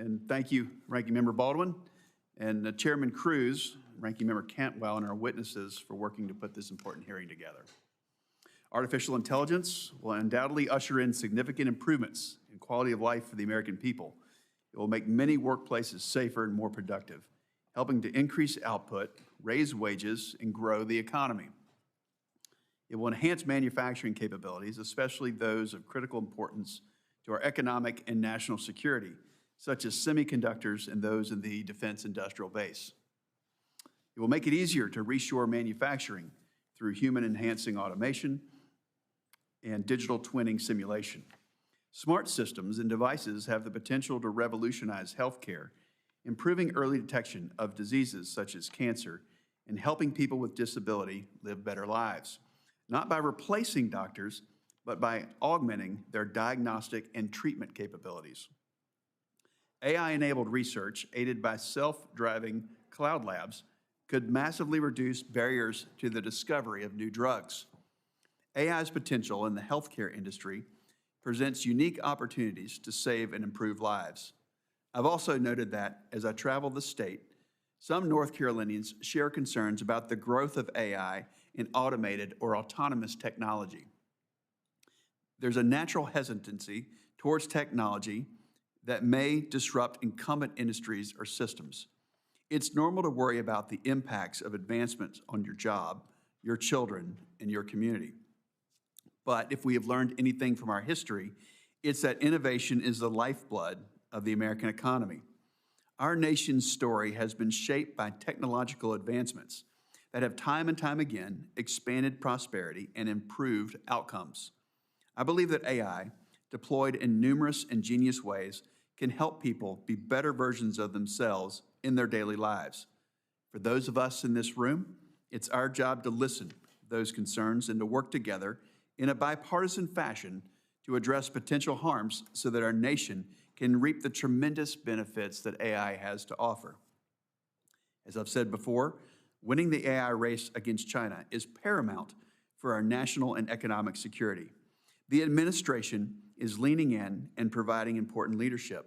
And thank you, Ranking Member Baldwin, and Chairman Cruz, Ranking Member Cantwell, and our witnesses for working to put this important hearing together. Artificial intelligence will undoubtedly usher in significant improvements in quality of life for the American people. It will make many workplaces safer and more productive, helping to increase output, raise wages, and grow the economy. It will enhance manufacturing capabilities, especially those of critical importance to our economic and national security, such as semiconductors and those in the defense industrial base. It will make it easier to reshore manufacturing through human-enhancing automation and digital twinning simulation. Smart systems and devices have the potential to revolutionize healthcare, improving early detection of diseases such as cancer and helping people with disability live better lives, not by replacing doctors, but by augmenting their diagnostic and treatment capabilities. AI-enabled research, aided by self-driving cloud labs, could massively reduce barriers to the discovery of new drugs. AI's potential in the healthcare industry presents unique opportunities to save and improve lives. I've also noted that, as I travel the state, some North Carolinians share concerns about the growth of AI in automated or autonomous technology. There's a natural hesitancy towards technology that may disrupt incumbent industries or systems. It's normal to worry about the impacts of advancements on your job, your children, and your community. But if we have learned anything from our history, it's that innovation is the lifeblood of the American economy. Our nation's story has been shaped by technological advancements that have time and time again expanded prosperity and improved outcomes. I believe that AI, deployed in numerous ingenious ways, can help people be better versions of themselves in their daily lives. For those of us in this room, it's our job to listen to those concerns and to work together in a bipartisan fashion to address potential harms so that our nation can reap the tremendous benefits that AI has to offer. As I've said before, winning the AI race against China is paramount for our national and economic security. The administration is leaning in and providing important leadership.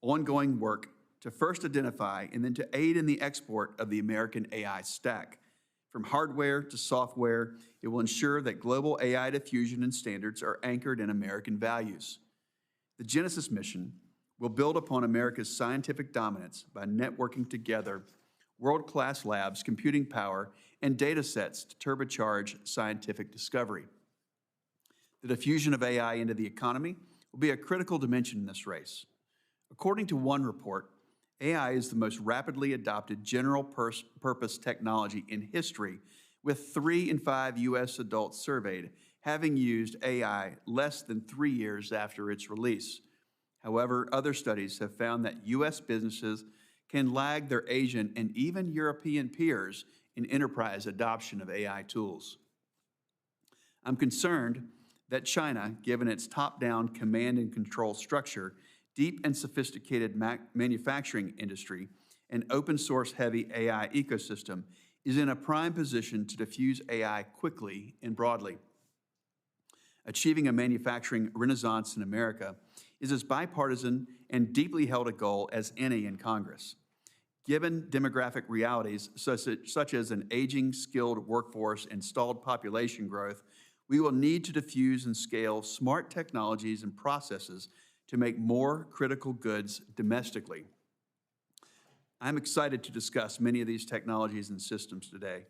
Ongoing work to first identify and then to aid in the export of the American AI stack. From hardware to software, it will ensure that global AI diffusion and standards are anchored in American values. The Genesis mission will build upon America's scientific dominance by networking together world-class labs, computing power, and data sets to turbocharge scientific discovery. The diffusion of AI into the economy will be a critical dimension in this race. According to one report, AI is the most rapidly adopted general-purpose technology in history, with 3 in 5 U.S. adults surveyed having used AI less than 3 years after its release. However, other studies have found that U.S. businesses can lag their Asian and even European peers in enterprise adoption of AI tools. I'm concerned that China, given its top-down command and control structure, deep and sophisticated manufacturing industry, and open-source heavy AI ecosystem, is in a prime position to diffuse AI quickly and broadly. Achieving a manufacturing renaissance in America is as bipartisan and deeply held a goal as any in Congress. Given demographic realities such as an aging, skilled workforce and stalled population growth, we will need to diffuse and scale smart technologies and processes to make more critical goods domestically. I'm excited to discuss many of these technologies and systems today.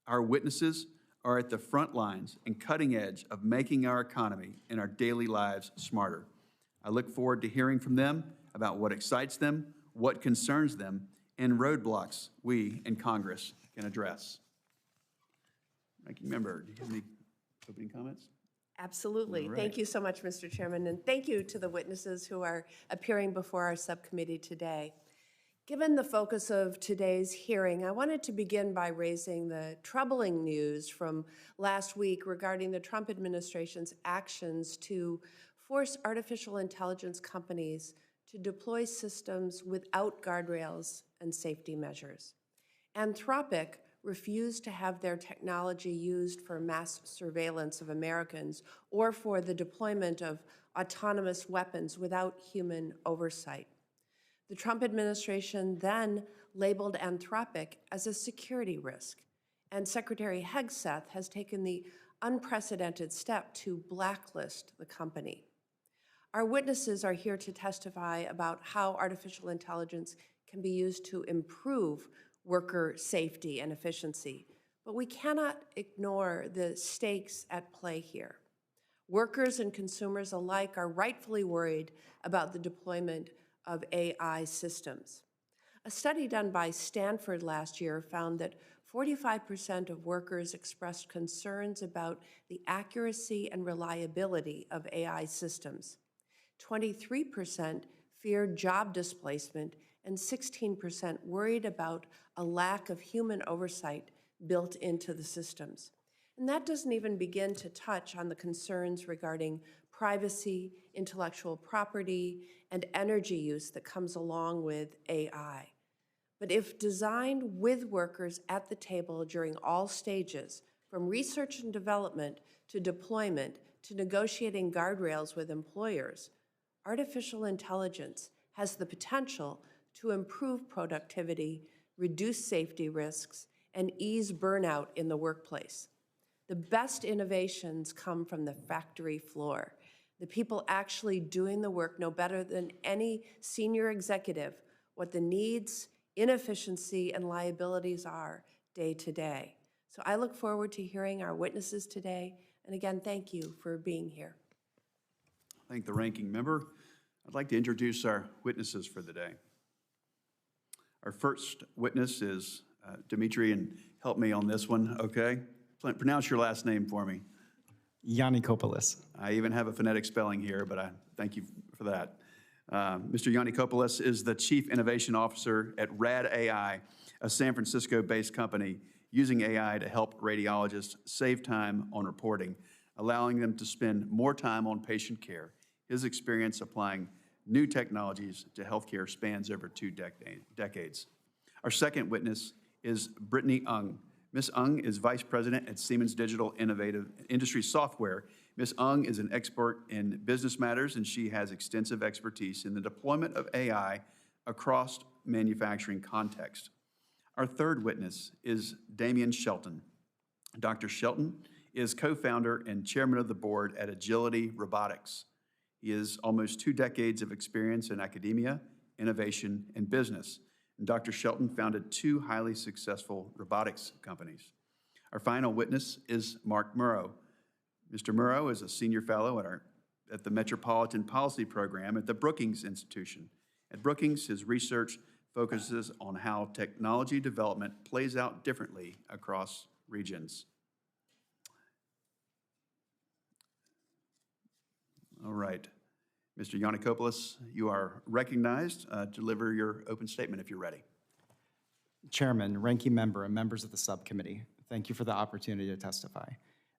Our witnesses are at the front lines and cutting edge of making our economy and our daily lives smarter. I look forward to hearing from them about what excites them, what concerns them, and roadblocks we in Congress can address. Ranking Member, do you have any opening comments? Absolutely. Right. Thank you so much, Mr. Chairman, and thank you to the witnesses who are appearing before our subcommittee today. Given the focus of today's hearing, I wanted to begin by raising the troubling news from last week regarding the Trump administration's actions to force artificial intelligence companies to deploy systems without guardrails and safety measures. Anthropic refused to have their technology used for mass surveillance of Americans or for the deployment of autonomous weapons without human oversight. The Trump administration then labeled Anthropic as a security risk, and Secretary Hegseth has taken the unprecedented step to blacklist the company. Our witnesses are here to testify about how artificial intelligence can be used to improve worker safety and efficiency, but we cannot ignore the stakes at play here. Workers and consumers alike are rightfully worried about the deployment of AI systems. A study done by Stanford last year found that 45% of workers expressed concerns about the accuracy and reliability of AI systems. 23% feared job displacement, and 16% worried about a lack of human oversight built into the systems. And that doesn't even begin to touch on the concerns regarding privacy, intellectual property, and energy use that comes along with AI. But if designed with workers at the table during all stages, from research and development to deployment to negotiating guardrails with employers, artificial intelligence has the potential to improve productivity, reduce safety risks, and ease burnout in the workplace. The best innovations come from the factory floor. The people actually doing the work know better than any senior executive what the needs, inefficiency, and liabilities are day to day. So I look forward to hearing our witnesses today. And again, thank you for being here. Thank the ranking member. I'd like to introduce our witnesses for the day. Our first witness is Demetri, and help me on this one, okay? Pronounce your last name for me. Giannikopoulos. I even have a phonetic spelling here, but I thank you for that. Mr. Giannikopoulos is the Chief Innovation Officer at Rad AI, a San Francisco-based company using AI to help radiologists save time on reporting, allowing them to spend more time on patient care. His experience applying new technologies to healthcare spans over 2 decades. Our second witness is Brittany Ung. Ms. Ung is Vice President at Siemens Digital Innovative Industry Software. Ms. Ung is an expert in business matters, and she has extensive expertise in the deployment of AI across manufacturing context. Our third witness is Damion Shelton. Dr. Shelton is co-founder and chairman of the board at Agility Robotics. He has almost 2 decades of experience in academia, innovation, and business. And Dr. Shelton founded 2 highly successful robotics companies. Our final witness is Mark Muro. Mr. Muro is a senior fellow at the Metropolitan Policy Program at the Brookings Institution. At Brookings, his research focuses on how technology development plays out differently across regions. All right. Mr. Giannikopoulos, you are recognized to deliver your open statement if you're ready. Chairman, ranking member, and members of the subcommittee, thank you for the opportunity to testify.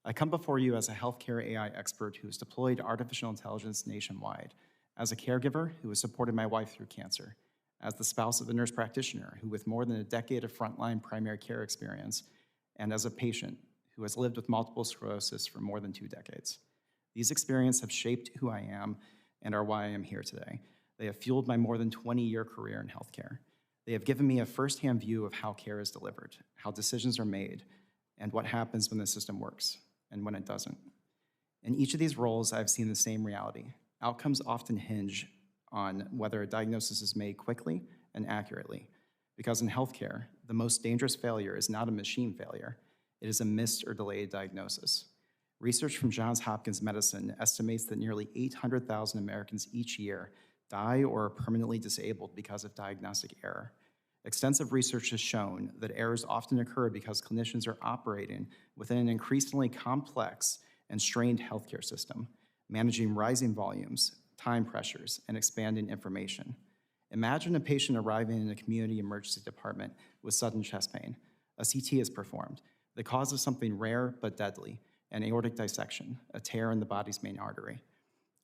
I come before you as a healthcare AI expert who has deployed artificial intelligence nationwide, as a caregiver who has supported my wife through cancer, as the spouse of a nurse practitioner who with more than a decade of frontline primary care experience, and as a patient who has lived with multiple sclerosis for more than 2 decades. These experiences have shaped who I am and are why I am here today. They have fueled my more than 20-year career in healthcare. They have given me a firsthand view of how care is delivered, how decisions are made, and what happens when the system works and when it doesn't. In each of these roles, I've seen the same reality. Outcomes often hinge on whether a diagnosis is made quickly and accurately, because in healthcare, the most dangerous failure is not a machine failure, it is a missed or delayed diagnosis. Research from Johns Hopkins Medicine estimates that nearly 800,000 Americans each year die or are permanently disabled because of diagnostic error. Extensive research has shown that errors often occur because clinicians are operating within an increasingly complex and strained healthcare system, managing rising volumes, time pressures, and expanding information. Imagine a patient arriving in a community emergency department with sudden chest pain. A CT is performed. The cause of something rare but deadly, an aortic dissection, a tear in the body's main artery.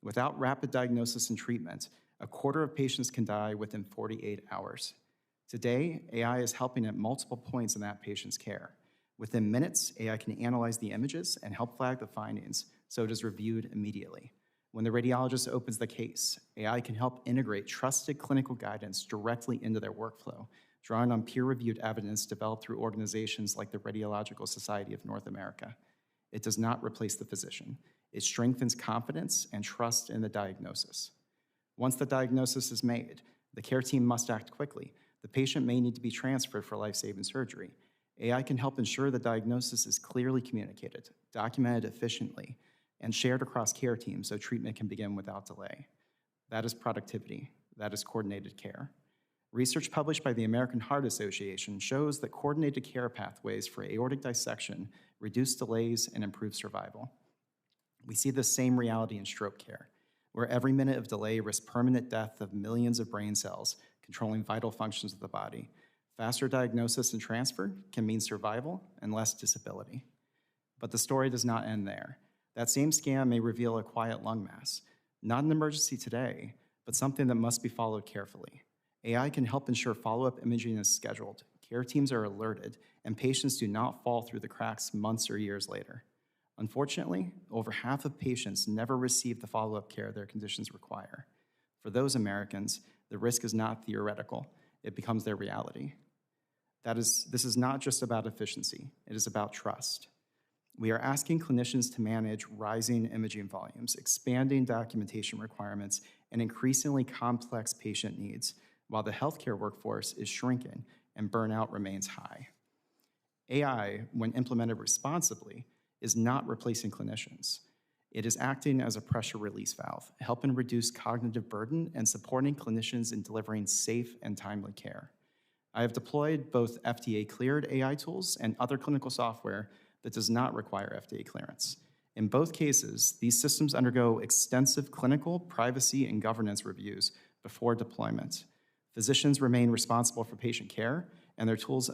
Without rapid diagnosis and treatment, a quarter of patients can die within 48 hours. Today, AI is helping at multiple points in that patient's care. Within minutes, AI can analyze the images and help flag the findings, so it is reviewed immediately. When the radiologist opens the case, AI can help integrate trusted clinical guidance directly into their workflow, drawing on peer-reviewed evidence developed through organizations like the Radiological Society of North America. It does not replace the physician. It strengthens confidence and trust in the diagnosis. Once the diagnosis is made, the care team must act quickly. The patient may need to be transferred for life-saving surgery. AI can help ensure the diagnosis is clearly communicated, documented efficiently, and shared across care teams so treatment can begin without delay. That is productivity. That is coordinated care. Research published by the American Heart Association shows that coordinated care pathways for aortic dissection reduce delays and improve survival. We see the same reality in stroke care, where every minute of delay risks permanent death of millions of brain cells, controlling vital functions of the body. Faster diagnosis and transfer can mean survival and less disability. But the story does not end there. That same scan may reveal a quiet lung mass, not an emergency today, but something that must be followed carefully. AI can help ensure follow-up imaging is scheduled, care teams are alerted, and patients do not fall through the cracks months or years later. Unfortunately, over half of patients never receive the follow-up care their conditions require. For those Americans, the risk is not theoretical, it becomes their reality. This is not just about efficiency, it is about trust. We are asking clinicians to manage rising imaging volumes, expanding documentation requirements, and increasingly complex patient needs, while the healthcare workforce is shrinking and burnout remains high. AI, when implemented responsibly, is not replacing clinicians. It is acting as a pressure release valve, helping reduce cognitive burden and supporting clinicians in delivering safe and timely care. I have deployed both FDA-cleared AI tools and other clinical software that does not require FDA clearance. In both cases, these systems undergo extensive clinical, privacy, and governance reviews before deployment. Physicians remain responsible for patient care, and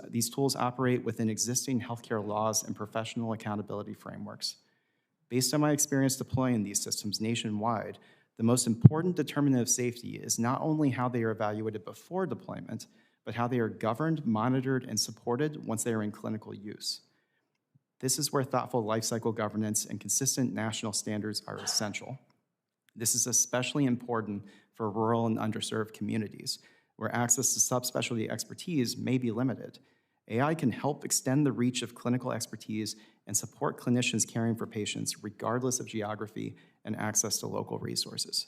these tools operate within existing healthcare laws and professional accountability frameworks. Based on my experience deploying these systems nationwide, the most important determinant of safety is not only how they are evaluated before deployment, but how they are governed, monitored, and supported once they are in clinical use. This is where thoughtful lifecycle governance and consistent national standards are essential. This is especially important for rural and underserved communities, where access to subspecialty expertise may be limited. AI can help extend the reach of clinical expertise and support clinicians caring for patients regardless of geography and access to local resources.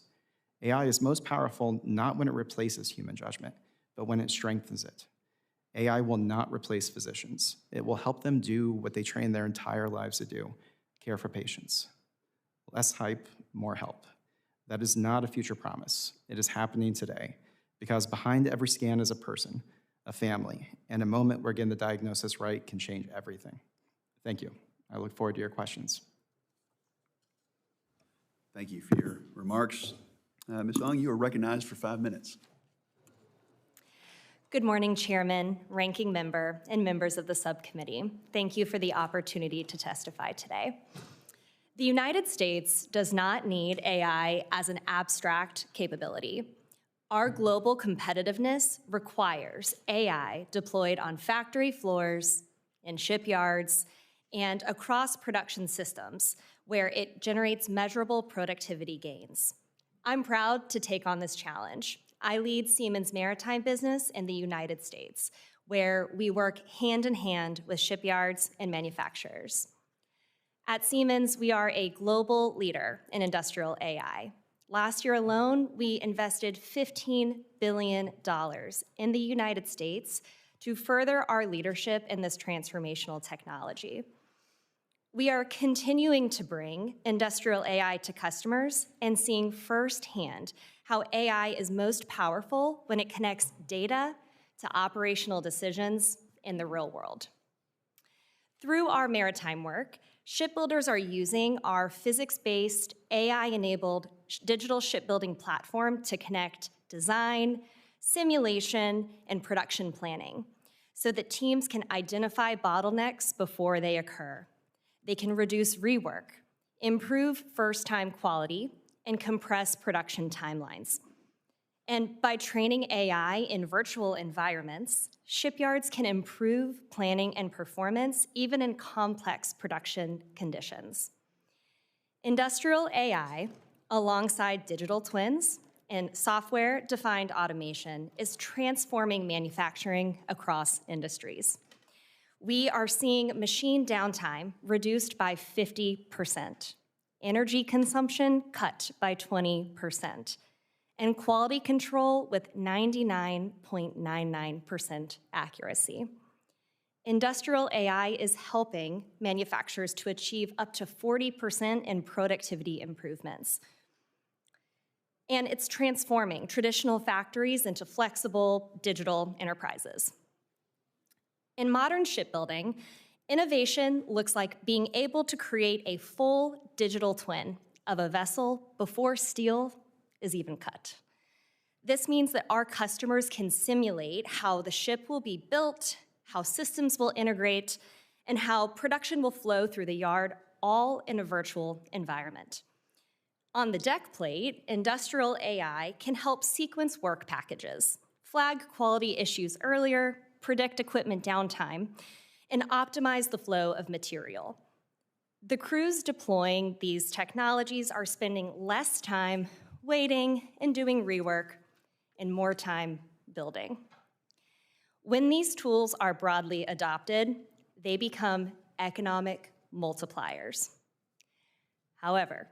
AI is most powerful not when it replaces human judgment, but when it strengthens it. AI will not replace physicians. It will help them do what they train their entire lives to do, care for patients. Less hype, more help. That is not a future promise. It is happening today, because behind every scan is a person, a family, and a moment where getting the diagnosis right can change everything. Thank you. I look forward to your questions. Thank you for your remarks. Ms. Ong, you are recognized for 5 minutes. Good morning, Chairman, Ranking Member, and members of the subcommittee. Thank you for the opportunity to testify today. The United States does not need AI as an abstract capability. Our global competitiveness requires AI deployed on factory floors, in shipyards, and across production systems where it generates measurable productivity gains. I'm proud to take on this challenge. I lead Siemens maritime business in the United States, where we work hand in hand with shipyards and manufacturers. At Siemens, we are a global leader in industrial AI. Last year alone, we invested $15 billion in the United States to further our leadership in this transformational technology. We are continuing to bring industrial AI to customers and seeing firsthand how AI is most powerful when it connects data to operational decisions in the real world. Through our maritime work, shipbuilders are using our physics-based, AI-enabled digital shipbuilding platform to connect design, simulation, and production planning so that teams can identify bottlenecks before they occur. They can reduce rework, improve first-time quality, and compress production timelines. And by training AI in virtual environments, shipyards can improve planning and performance even in complex production conditions. Industrial AI, alongside digital twins and software-defined automation, is transforming manufacturing across industries. We are seeing machine downtime reduced by 50%, energy consumption cut by 20%, and quality control with 99.99% accuracy. Industrial AI is helping manufacturers to achieve up to 40% in productivity improvements. And it's transforming traditional factories into flexible digital enterprises. In modern shipbuilding, innovation looks like being able to create a full digital twin of a vessel before steel is even cut. This means that our customers can simulate how the ship will be built, how systems will integrate, and how production will flow through the yard, all in a virtual environment. On the deck plate, industrial AI can help sequence work packages, flag quality issues earlier, predict equipment downtime, and optimize the flow of material. The crews deploying these technologies are spending less time waiting and doing rework and more time building. When these tools are broadly adopted, they become economic multipliers. However,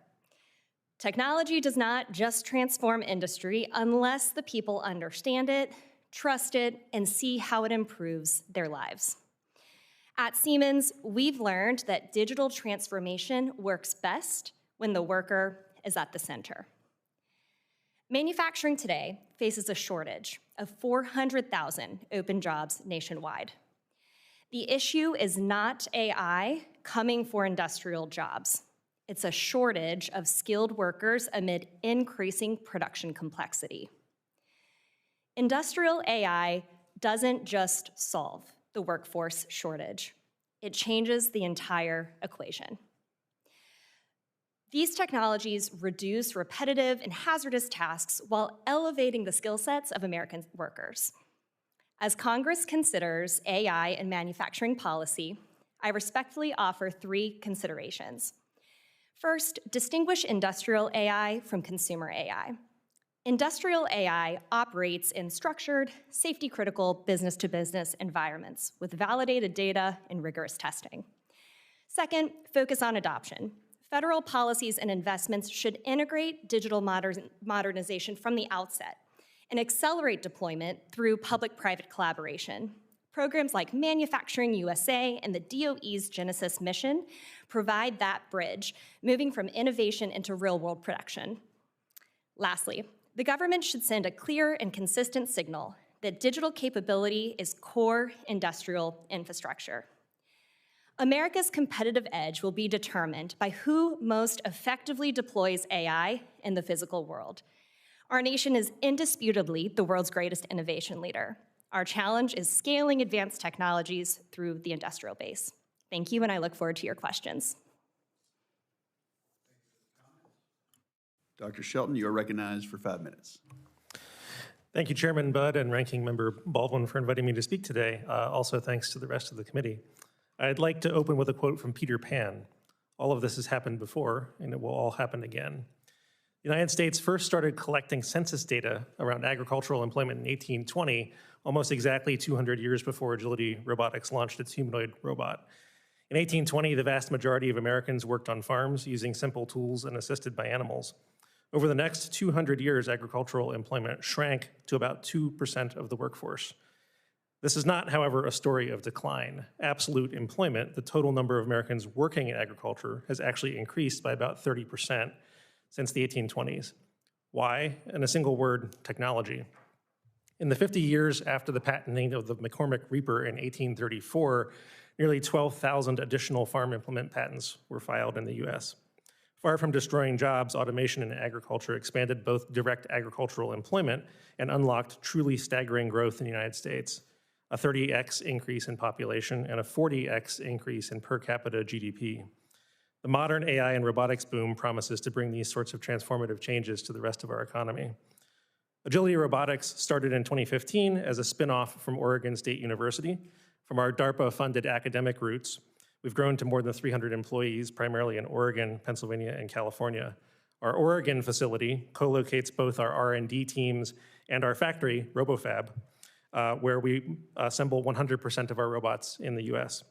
technology does not just transform industry unless the people understand it, trust it, and see how it improves their lives. At Siemens, we've learned that digital transformation works best when the worker is at the center. Manufacturing today faces a shortage of 400,000 open jobs nationwide. The issue is not AI coming for industrial jobs. It's a shortage of skilled workers amid increasing production complexity. Industrial AI doesn't just solve the workforce shortage. It changes the entire equation. These technologies reduce repetitive and hazardous tasks while elevating the skill sets of American workers. As Congress considers AI and manufacturing policy, I respectfully offer 3 considerations. First, distinguish industrial AI from consumer AI. Industrial AI operates in structured, safety-critical business-to-business environments with validated data and rigorous testing. Second, focus on adoption. Federal policies and investments should integrate digital modernization from the outset and accelerate deployment through public-private collaboration. Programs like Manufacturing USA and the DOE's Genesis mission provide that bridge, moving from innovation into real-world production. Lastly, the government should send a clear and consistent signal that digital capability is core industrial infrastructure. America's competitive edge will be determined by who most effectively deploys AI in the physical world. Our nation is indisputably the world's greatest innovation leader. Our challenge is scaling advanced technologies through the industrial base. Thank you, and I look forward to your questions. Dr. Shelton, you are recognized for 5 minutes. Thank you, Chairman Budd and Ranking Member Baldwin, for inviting me to speak today. Also, thanks to the rest of the committee. I'd like to open with a quote from Peter Pan. All of this has happened before, and it will all happen again. The United States first started collecting census data around agricultural employment in 1820, almost exactly 200 years before Agility Robotics launched its humanoid robot. In 1820, the vast majority of Americans worked on farms using simple tools and assisted by animals. Over the next 200 years, agricultural employment shrank to about 2% of the workforce. This is not, however, a story of decline. Absolute employment, the total number of Americans working in agriculture, has actually increased by about 30% since the 1820s. Why? In a single word, technology. In the 50 years after the patenting of the McCormick Reaper in 1834, nearly 12,000 additional farm implement patents were filed in the US. Far from destroying jobs, automation in agriculture expanded both direct agricultural employment and unlocked truly staggering growth in the United States. A 30x increase in population and a 40x increase in per capita GDP. The modern AI and robotics boom promises to bring these sorts of transformative changes to the rest of our economy. Agility Robotics started in 2015 as a spin-off from Oregon State University. From our DARPA-funded academic roots, we've grown to more than 300 employees, primarily in Oregon, Pennsylvania, and California. Our Oregon facility co-locates both our R&D teams and our factory, RoboFab, where we assemble 100% of our robots in the US.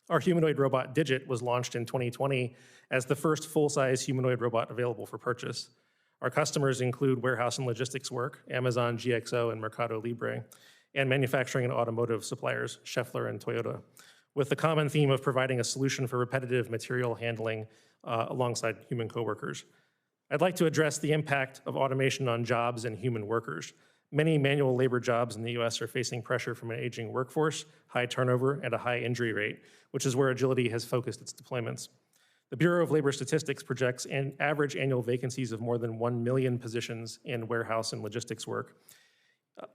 Our humanoid robot Digit was launched in 2020 as the first full-size humanoid robot available for purchase. Our customers include warehouse and logistics work, Amazon, GXO, and Mercado Libre, and manufacturing and automotive suppliers, Schaeffler and Toyota, with the common theme of providing a solution for repetitive material handling alongside human coworkers. I'd like to address the impact of automation on jobs and human workers. Many manual labor jobs in the US are facing pressure from an aging workforce, high turnover, and a high injury rate, which is where Agility has focused its deployments. The Bureau of Labor Statistics projects an average annual vacancies of more than 1 million positions in warehouse and logistics work.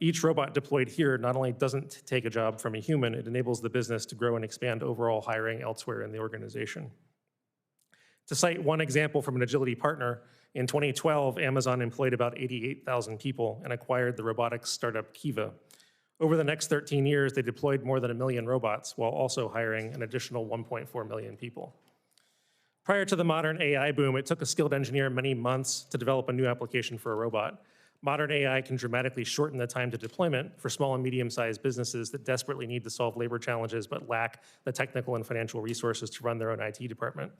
Each robot deployed here not only doesn't take a job from a human, it enables the business to grow and expand overall hiring elsewhere in the organization. To cite one example from an Agility partner, in 2012, Amazon employed about 88,000 people and acquired the robotics startup Kiva. Over the next 13 years, they deployed more than 1 million robots while also hiring an additional 1.4 million people. Prior to the modern AI boom, it took a skilled engineer many months to develop a new application for a robot. Modern AI can dramatically shorten the time to deployment for small and medium-sized businesses that desperately need to solve labor challenges but lack the technical and financial resources to run their own IT department.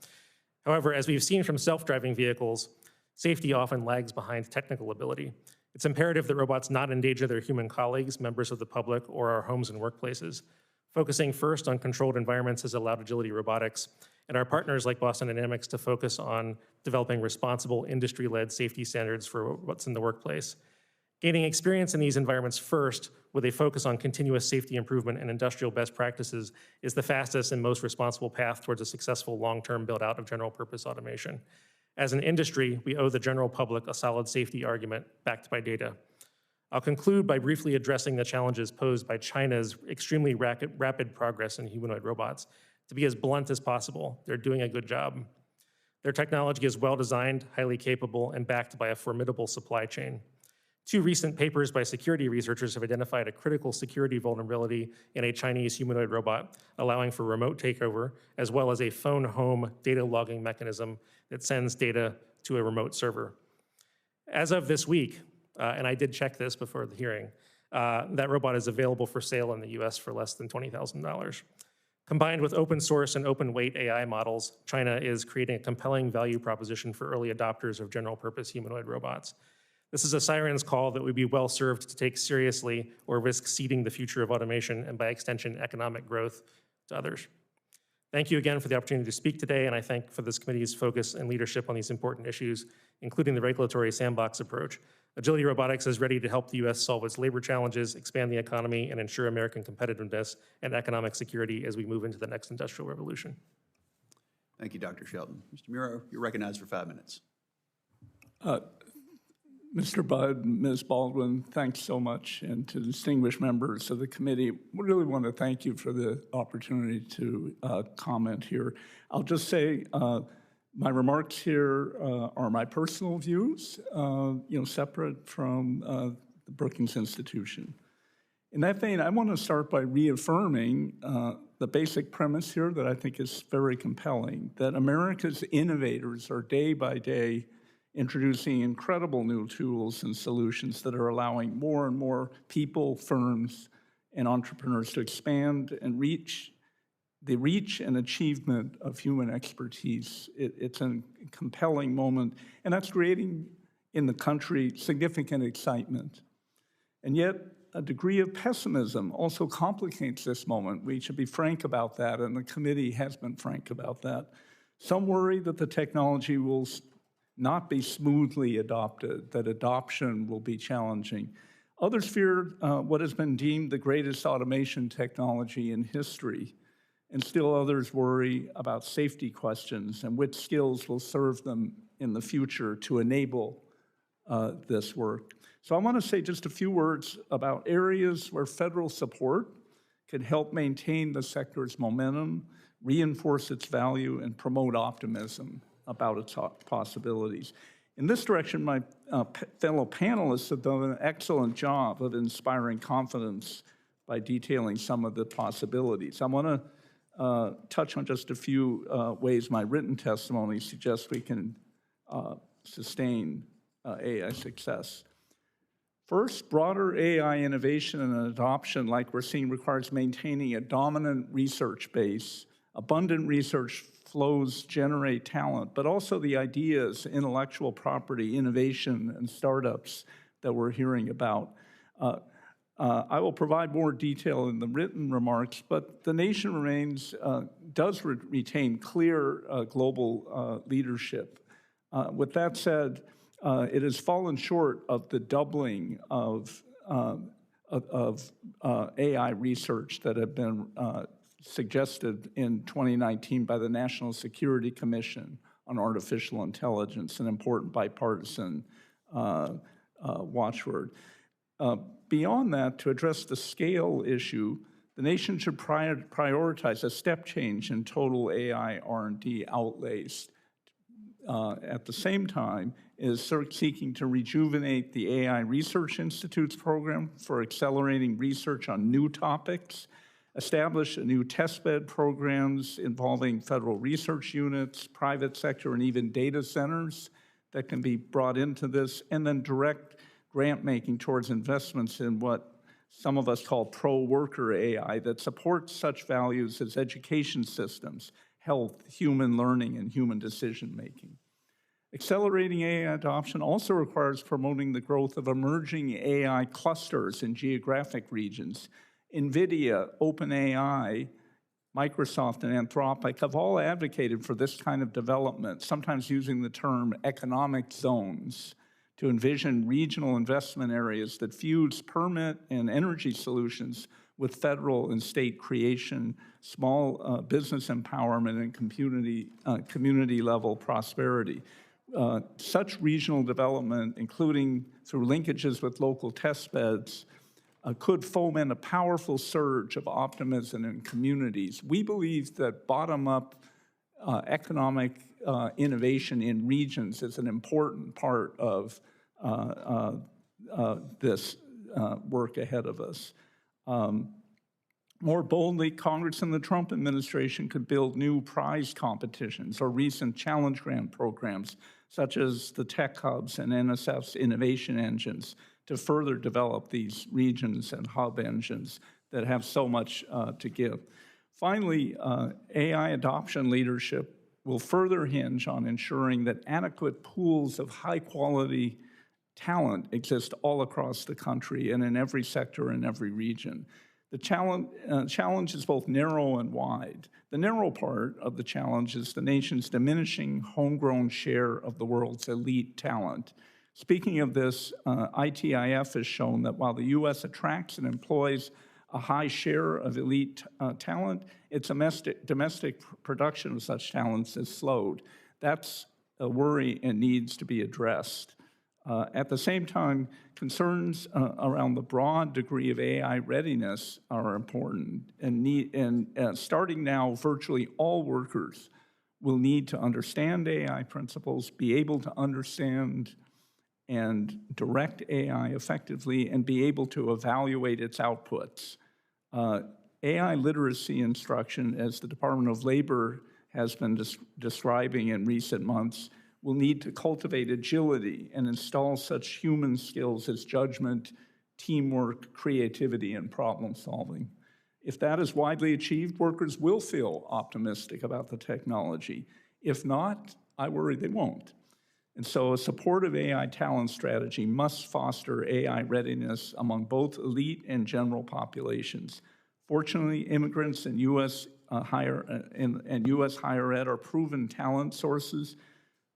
However, as we've seen from self-driving vehicles, safety often lags behind technical ability. It's imperative that robots not endanger their human colleagues, members of the public, or our homes and workplaces. Focusing first on controlled environments has allowed Agility Robotics and our partners like Boston Dynamics to focus on developing responsible industry-led safety standards for what's in the workplace. Gaining experience in these environments first with a focus on continuous safety improvement and industrial best practices is the fastest and most responsible path towards a successful long-term build-out of general-purpose automation. As an industry, we owe the general public a solid safety argument backed by data. I'll conclude by briefly addressing the challenges posed by China's extremely rapid progress in humanoid robots. To be as blunt as possible, they're doing a good job. Their technology is well-designed, highly capable, and backed by a formidable supply chain. 2 recent papers by security researchers have identified a critical security vulnerability in a Chinese humanoid robot, allowing for remote takeover, as well as a phone-home data logging mechanism that sends data to a remote server. As of this week, and I did check this before the hearing, that robot is available for sale in the US for less than $20,000. Combined with open source and open weight AI models, China is creating a compelling value proposition for early adopters of general purpose humanoid robots. This is a siren's call that would be well served to take seriously or risk ceding the future of automation and by extension, economic growth to others. Thank you again for the opportunity to speak today, and I thank for this committee's focus and leadership on these important issues, including the regulatory sandbox approach. Agility Robotics is ready to help the U.S. solve its labor challenges, expand the economy, and ensure American competitiveness and economic security as we move into the next industrial revolution. Thank you, Dr. Shelton. Mr. Muro, you're recognized for 5 minutes. Mr. Budd, Ms. Baldwin, thanks so much, and to distinguished members of the committee, we really want to thank you for the opportunity to comment here. I'll just say my remarks here are my personal views, separate from the Brookings Institution. In that vein, I want to start by reaffirming the basic premise here that I think is very compelling, that America's innovators are day by day introducing incredible new tools and solutions that are allowing more and more people, firms, and entrepreneurs to expand and reach the reach and achievement of human expertise. It's a compelling moment, and that's creating in the country significant excitement. And yet, a degree of pessimism also complicates this moment. We should be frank about that, and the committee has been frank about that. Some worry that the technology will not be smoothly adopted, that adoption will be challenging. Others fear what has been deemed the greatest automation technology in history, and still others worry about safety questions and which skills will serve them in the future to enable this work. So I want to say just a few words about areas where federal support can help maintain the sector's momentum, reinforce its value, and promote optimism about its possibilities. In this direction, my fellow panelists have done an excellent job of inspiring confidence by detailing some of the possibilities. I want to touch on just a few ways my written testimony suggests we can sustain AI success. First, broader AI innovation and adoption, like we're seeing, requires maintaining a dominant research base. Abundant research flows generate talent, but also the ideas, intellectual property, innovation, and startups that we're hearing about. I will provide more detail in the written remarks, but the nation does retain clear global leadership. With that said, it has fallen short of the doubling of AI research that had been suggested in 2019 by the National Security Commission on Artificial Intelligence, an important bipartisan watchword. Beyond that, to address the scale issue, the nation should prioritize a step change in total AI R&D outlays. At the same time, is seeking to rejuvenate the AI Research Institute's program for accelerating research on new topics, establish new testbed programs involving federal research units, private sector, and even data centers that can be brought into this, and then direct grant making towards investments in what some of us call pro-worker AI that supports such values as education systems, health, human learning, and human decision making. Accelerating AI adoption also requires promoting the growth of emerging AI clusters in geographic regions. NVIDIA, OpenAI, Microsoft, and Anthropic have all advocated for this kind of development, sometimes using the term economic zones to envision regional investment areas that fuse permit and energy solutions with federal and state creation, small business empowerment, and community-level prosperity. Such regional development, including through linkages with local test beds, could foment a powerful surge of optimism in communities. We believe that bottom-up economic innovation in regions is an important part of this work ahead of us. More boldly, Congress and the Trump administration could build new prize competitions or recent challenge grant programs, such as the tech hubs and NSF's innovation engines, to further develop these regions and hub engines that have so much to give. Finally, AI adoption leadership will further hinge on ensuring that adequate pools of high-quality talent exist all across the country and in every sector and every region. The challenge is both narrow and wide. The narrow part of the challenge is the nation's diminishing homegrown share of the world's elite talent. Speaking of this, ITIF has shown that while the U.S. attracts and employs a high share of elite talent, its domestic production of such talents has slowed. That's a worry and needs to be addressed. At the same time, concerns around the broad degree of AI readiness are important, and starting now, virtually all workers will need to understand AI principles, be able to understand and direct AI effectively, and be able to evaluate its outputs. AI literacy instruction, as the Department of Labor has been describing in recent months, will need to cultivate agility and install such human skills as judgment, teamwork, creativity, and problem solving. If that is widely achieved, workers will feel optimistic about the technology. If not, I worry they won't. And so a supportive AI talent strategy must foster AI readiness among both elite and general populations. Fortunately, immigrants and U.S. higher ed are proven talent sources.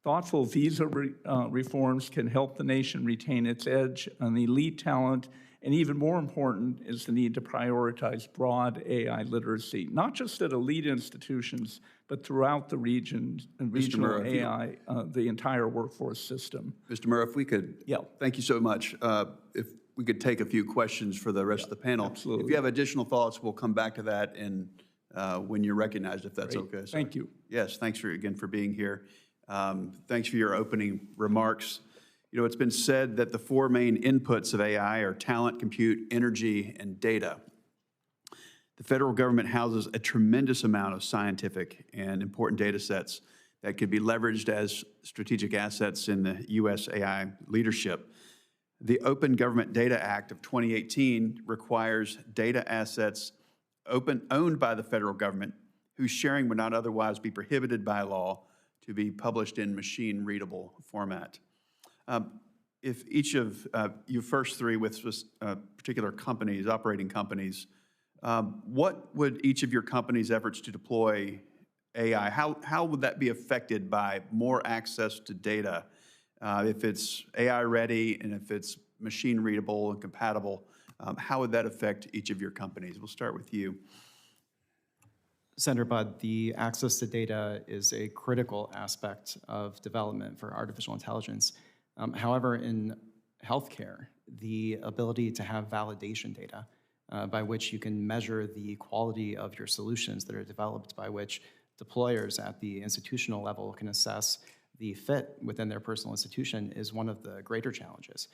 Thoughtful visa reforms can help the nation retain its edge on elite talent, and even more important is the need to prioritize broad AI literacy, not just at elite institutions, but throughout the regional Muro, AI, the entire workforce system. Mr. Muro, if we could, Yeah. Thank you so much. If we could take a few questions for the rest of the panel. Absolutely. If you have additional thoughts, we'll come back to that when you're recognized, if that's Great. okay. So, Thank you. Yes, thanks again for being here. Thanks for your opening remarks. You know, it's been said that the four main inputs of AI are talent, compute, energy, and data. The federal government houses a tremendous amount of scientific and important data sets that could be leveraged as strategic assets in the U.S. AI leadership. The Open Government Data Act of 2018 requires data assets owned by the federal government whose sharing would not otherwise be prohibited by law to be published in machine-readable format. If each of you first three with particular companies, operating companies, what would each of your companies' efforts to deploy AI, how would that be affected by more access to data? If it's AI ready and if it's machine readable and compatible, how would that affect each of your companies? We'll start with you. Senator Budd, the access to data is a critical aspect of development for artificial intelligence. However, in healthcare, the ability to have validation data by which you can measure the quality of your solutions that are developed, by which deployers at the institutional level can assess the fit within their personal institution, is one of the greater challenges.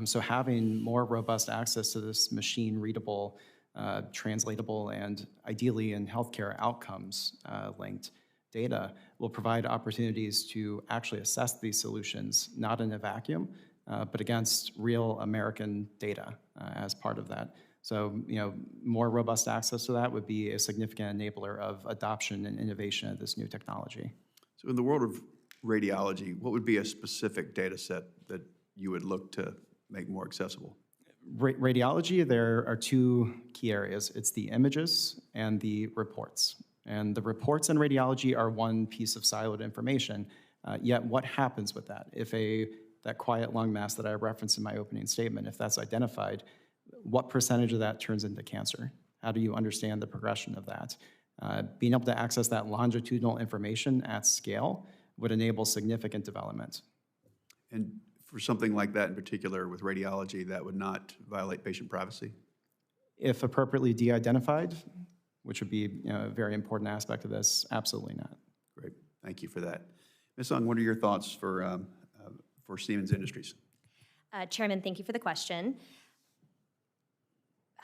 So having more robust access to this machine-readable, translatable, and ideally in healthcare outcomes linked data will provide opportunities to actually assess these solutions, not in a vacuum, but against real American data as part of that. So, more robust access to that would be a significant enabler of adoption and innovation of this new technology. So in the world of radiology, what would be a specific data set that you would look to make more accessible? Radiology, there are two key areas. It's the images and the reports. And the reports in radiology are one piece of siloed information, yet what happens with that? If that quiet lung mass that I referenced in my opening statement, if that's identified, what percentage of that turns into cancer? How do you understand the progression of that? Being able to access that longitudinal information at scale would enable significant development. And for something like that in particular with radiology, that would not violate patient privacy? If appropriately de-identified, which would be a very important aspect of this, absolutely not. Great, thank you for that. Ms. Ung, what are your thoughts for Siemens Industries? Chairman, thank you for the question.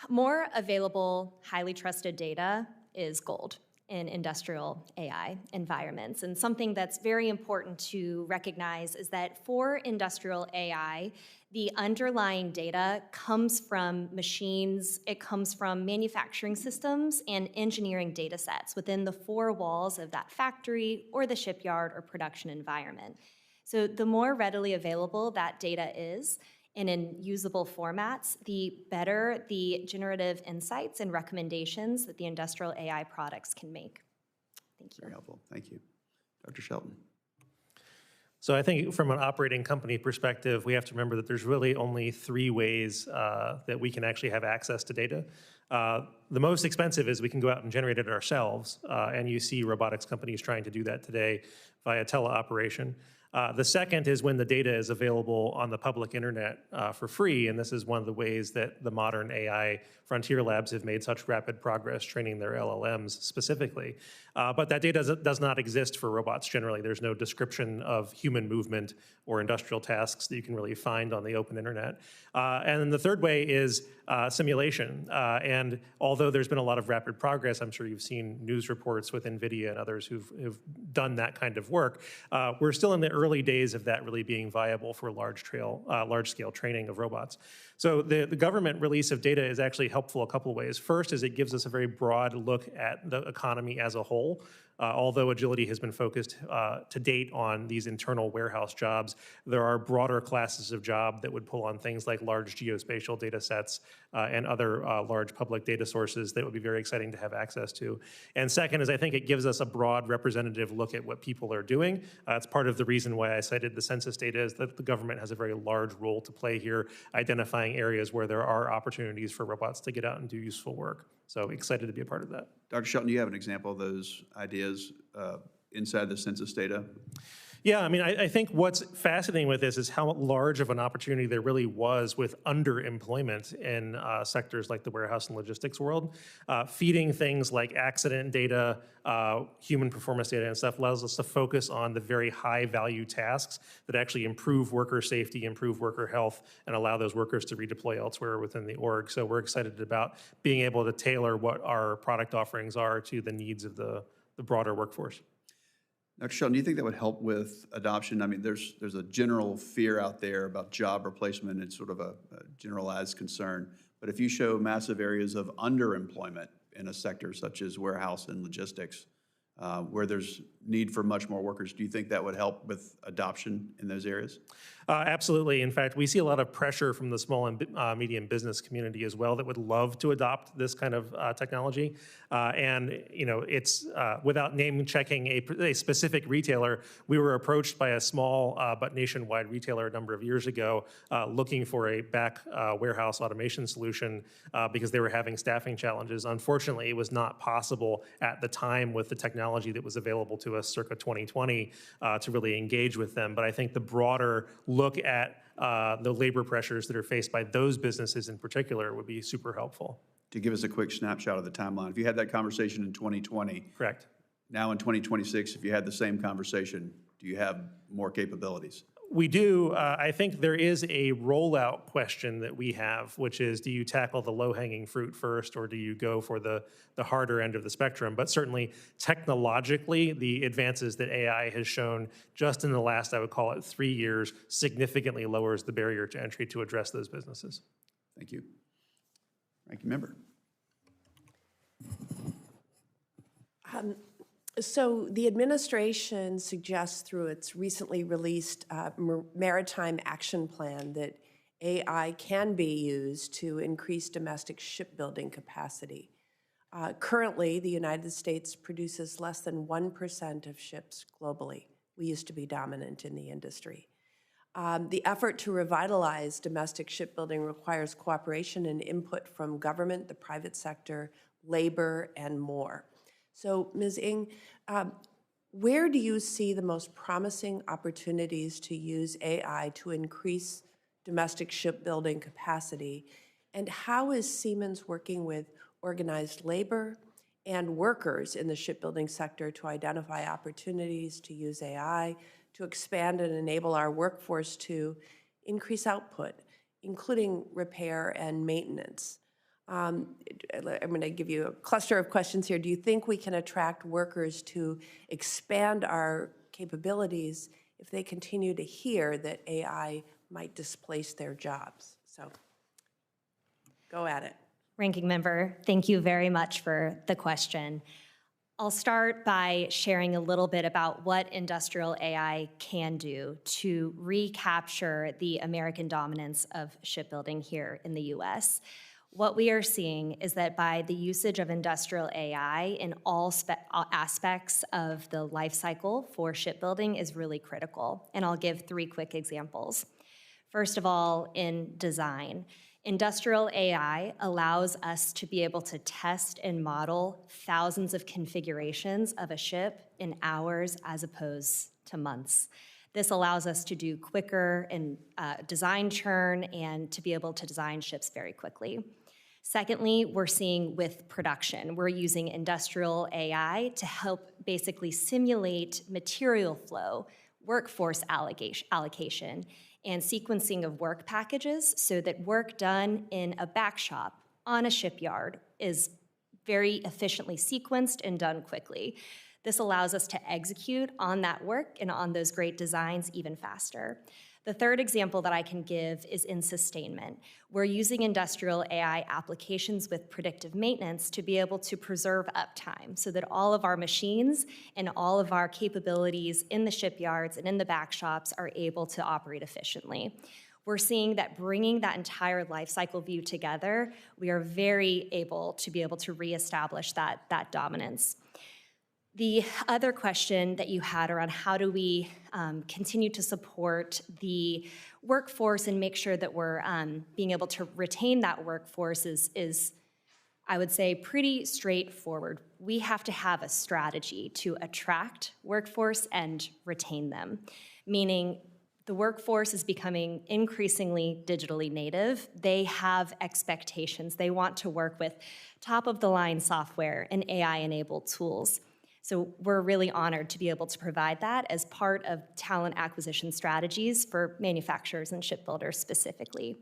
More available, highly trusted data is gold in industrial AI environments. And something that's very important to recognize is that for industrial AI, the underlying data comes from machines, it comes from manufacturing systems and engineering data sets within the four walls of that factory or the shipyard or production environment. So the more readily available that data is, and in usable formats, the better the generative insights and recommendations that the industrial AI products can make. Thank you. Very helpful, thank you. Dr. Shelton. So I think from an operating company perspective, we have to remember that there's really only three ways that we can actually have access to data. The most expensive is we can go out and generate it ourselves, and you see robotics companies trying to do that today via teleoperation. The second is when the data is available on the public internet for free, and this is one of the ways that the modern AI frontier labs have made such rapid progress training their LLMs specifically. But that data does not exist for robots generally. There's no description of human movement or industrial tasks that you can really find on the open internet. And then the third way is simulation. And although there's been a lot of rapid progress, I'm sure you've seen news reports with NVIDIA and others who've done that kind of work, we're still in the early days of that really being viable for large-scale training of robots. So the government release of data is actually helpful a couple of ways. First is it gives us a very broad look at the economy as a whole. Although agility has been focused to date on these internal warehouse jobs, there are broader classes of job that would pull on things like large geospatial data sets and other large public data sources that would be very exciting to have access to. And second is I think it gives us a broad representative look at what people are doing. It's part of the reason why I cited the census data is that the government has a very large role to play here, identifying areas where there are opportunities for robots to get out and do useful work. So excited to be a part of that. Dr. Shelton, do you have an example of those ideas inside the census data? Yeah, I mean, I think what's fascinating with this is how large of an opportunity there really was with underemployment in sectors like the warehouse and logistics world. Feeding things like accident data, human performance data and stuff allows us to focus on the very high value tasks that actually improve worker safety, improve worker health, and allow those workers to redeploy elsewhere within the org. So we're excited about being able to tailor what our product offerings are to the needs of the broader workforce. Dr. Shelton, do you think that would help with adoption? I mean, there's a general fear out there about job replacement. It's sort of a generalized concern. But if you show massive areas of underemployment in a sector such as warehouse and logistics, where there's need for much more workers, do you think that would help with adoption in those areas? Absolutely. In fact, we see a lot of pressure from the small and medium business community as well that would love to adopt this kind of technology. And you know, it's without name checking a specific retailer, we were approached by a small but nationwide retailer a number of years ago looking for a back warehouse automation solution because they were having staffing challenges. Unfortunately, it was not possible at the time with the technology that was available to us circa 2020 to really engage with them. But I think the broader look at the labor pressures that are faced by those businesses in particular would be super helpful. To give us a quick snapshot of the timeline, if you had that conversation in 2020, Correct. now in 2026, if you had the same conversation, do you have more capabilities? We do. I think there is a rollout question that we have, which is, do you tackle the low-hanging fruit first, or do you go for the harder end of the spectrum? But certainly, technologically, the advances that AI has shown just in the last, I would call it 3 years, significantly lowers the barrier to entry to address those businesses. Thank you. Ranking member. So the administration suggests through its recently released Maritime Action Plan that AI can be used to increase domestic shipbuilding capacity. Currently, the United States produces less than 1% of ships globally. We used to be dominant in the industry. The effort to revitalize domestic shipbuilding requires cooperation and input from government, the private sector, labor, and more. So, Ms. Ng, where do you see the most promising opportunities to use AI to increase domestic shipbuilding capacity? And how is Siemens working with organized labor and workers in the shipbuilding sector to identify opportunities to use AI to expand and enable our workforce to increase output, including repair and maintenance? I'm going to give you a cluster of questions here. Do you think we can attract workers to expand our capabilities if they continue to hear that AI might displace their jobs? So go at it. Ranking member, thank you very much for the question. I'll start by sharing a little bit about what industrial AI can do to recapture the American dominance of shipbuilding here in the US. What we are seeing is that by the usage of industrial AI in all aspects of the life cycle for shipbuilding is really critical. And I'll give 3 quick examples. First of all, in design. Industrial AI allows us to be able to test and model thousands of configurations of a ship in hours as opposed to months. This allows us to do quicker and design churn and to be able to design ships very quickly. Secondly, we're seeing with production, we're using industrial AI to help basically simulate material flow, workforce allocation, and sequencing of work packages so that work done in a back shop on a shipyard is very efficiently sequenced and done quickly. This allows us to execute on that work and on those great designs even faster. The third example that I can give is in sustainment. We're using industrial AI applications with predictive maintenance to be able to preserve uptime so that all of our machines and all of our capabilities in the shipyards and in the back shops are able to operate efficiently. We're seeing that bringing that entire life cycle view together, we are very able to reestablish that dominance. The other question that you had around how do we continue to support the workforce and make sure that we're being able to retain that workforce is, I would say, pretty straightforward. We have to have a strategy to attract workforce and retain them, meaning the workforce is becoming increasingly digitally native. They have expectations. They want to work with top-of-the-line software and AI-enabled tools. So we're really honored to be able to provide that as part of talent acquisition strategies for manufacturers and shipbuilders specifically.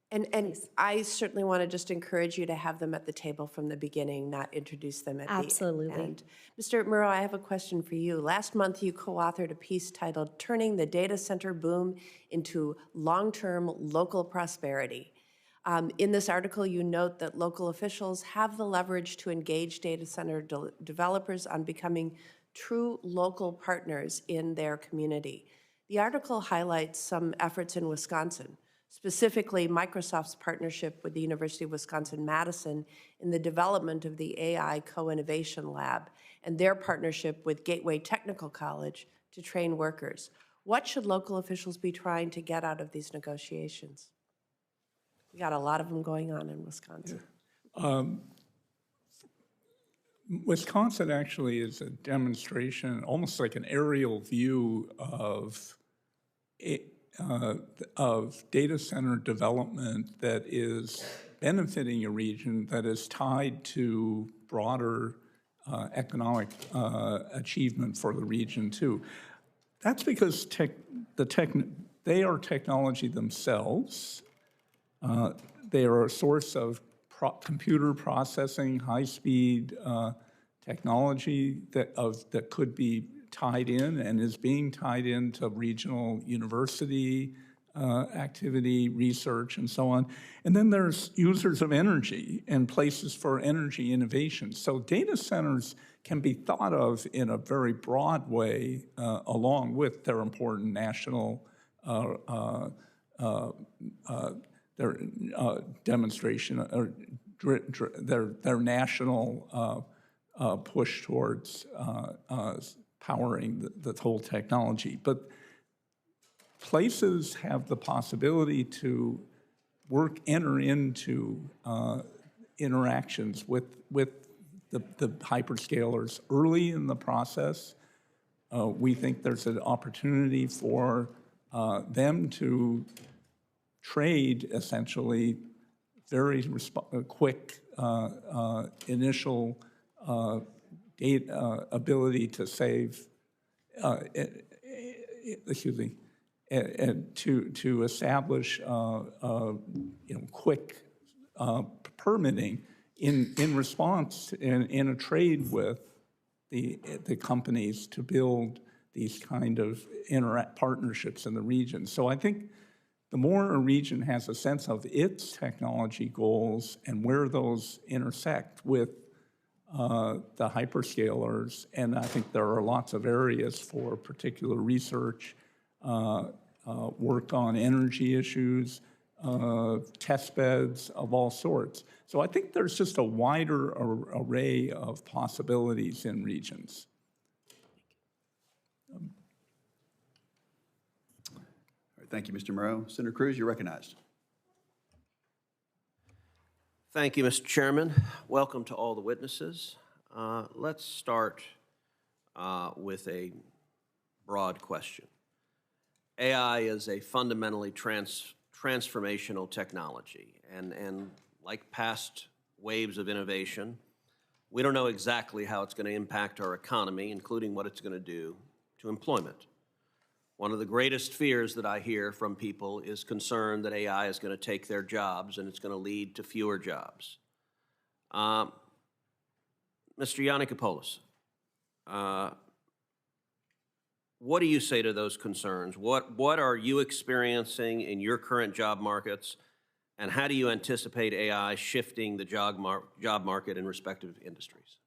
And I certainly want to just encourage you to have them at the table from the beginning, not introduce them at the Absolutely. end. Mr. Muro, I have a question for you. Last month, you co-authored a piece titled "Turning the Data Center Boom into Long-Term Local Prosperity." In this article, you note that local officials have the leverage to engage data center developers on becoming true local partners in their community. The article highlights some efforts in Wisconsin, specifically Microsoft's partnership with the University of Wisconsin-Madison in the development of the AI Co-Innovation Lab, and their partnership with Gateway Technical College to train workers. What should local officials be trying to get out of these negotiations? We got a lot of them going on in Wisconsin. Wisconsin actually is a demonstration, almost like an aerial view of data center development that is benefiting a region that is tied to broader economic achievement for the region too. That's because they are technology themselves. They are a source of computer processing, high-speed technology that could be tied in and is being tied into regional university activity, research, and so on. And then there's users of energy and places for energy innovation. So data centers can be thought of in a very broad way along with their important national their demonstration or their national push towards powering the whole technology. But places have the possibility to enter into interactions with the hyperscalers early in the process. We think there's an opportunity for them to trade essentially very quick initial ability to save, and to establish quick permitting in response in a trade with the companies to build these kind of partnerships in the region. So I think the more a region has a sense of its technology goals and where those intersect with the hyperscalers, and I think there are lots of areas for particular research, work on energy issues, test beds of all sorts. So I think there's just a wider array of possibilities in regions. Thank you, Mr. Muro. Senator Cruz, you're recognized. Thank you, Mr. Chairman. Welcome to all the witnesses. Let's start with a broad question. AI is a fundamentally transformational technology, and like past waves of innovation, we don't know exactly how it's going to impact our economy, including what it's going to do to employment. One of the greatest fears that I hear from people is concern that AI is going to take their jobs and it's going to lead to fewer jobs. Mr. Giannikopoulos, what do you say to those concerns? What are you experiencing in your current job markets, and how do you anticipate AI shifting the job market in respective industries?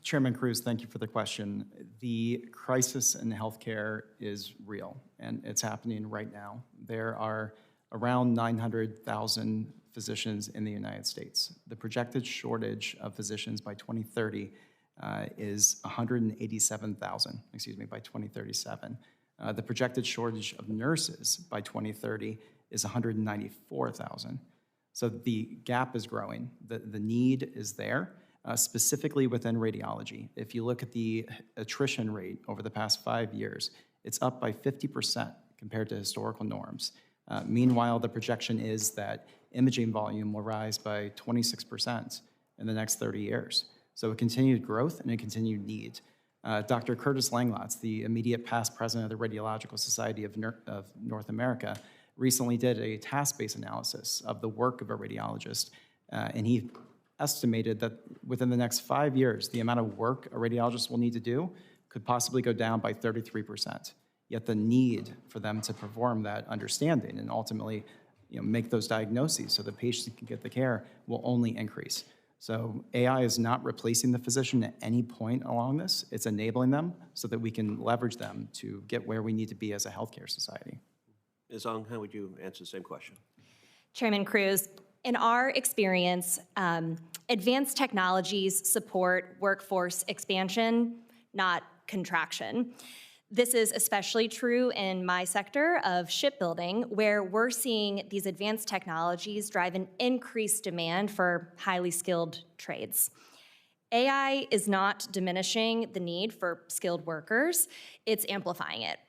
Chairman Cruz, thank you for the question. The crisis in healthcare is real, and it's happening right now. There are around 900,000 physicians in the United States. The projected shortage of physicians by 2030 is 187,000, by 2037. The projected shortage of nurses by 2030 is 194,000. So the gap is growing. The need is there. Specifically within radiology. If you look at the attrition rate over the past 5 years, it's up by 50% compared to historical norms. Meanwhile, the projection is that imaging volume will rise by 26% in the next 30 years. So a continued growth and a continued need. Dr. Curtis Langlotz, the immediate past president of the Radiological Society of North America, recently did a task-based analysis of the work of a radiologist, and he estimated that within the next 5 years, the amount of work a radiologist will need to do could possibly go down by 33%. Yet the need for them to perform that understanding and ultimately make those diagnoses so the patient can get the care will only increase. So AI is not replacing the physician at any point along this. It's enabling them so that we can leverage them to get where we need to be as a healthcare society. Ms. Ong, how would you answer the same question? Chairman Cruz, in our experience, advanced technologies support workforce expansion, not contraction. This is especially true in my sector of shipbuilding, where we're seeing these advanced technologies drive an increased demand for highly skilled trades. AI is not diminishing the need for skilled workers, it's amplifying it.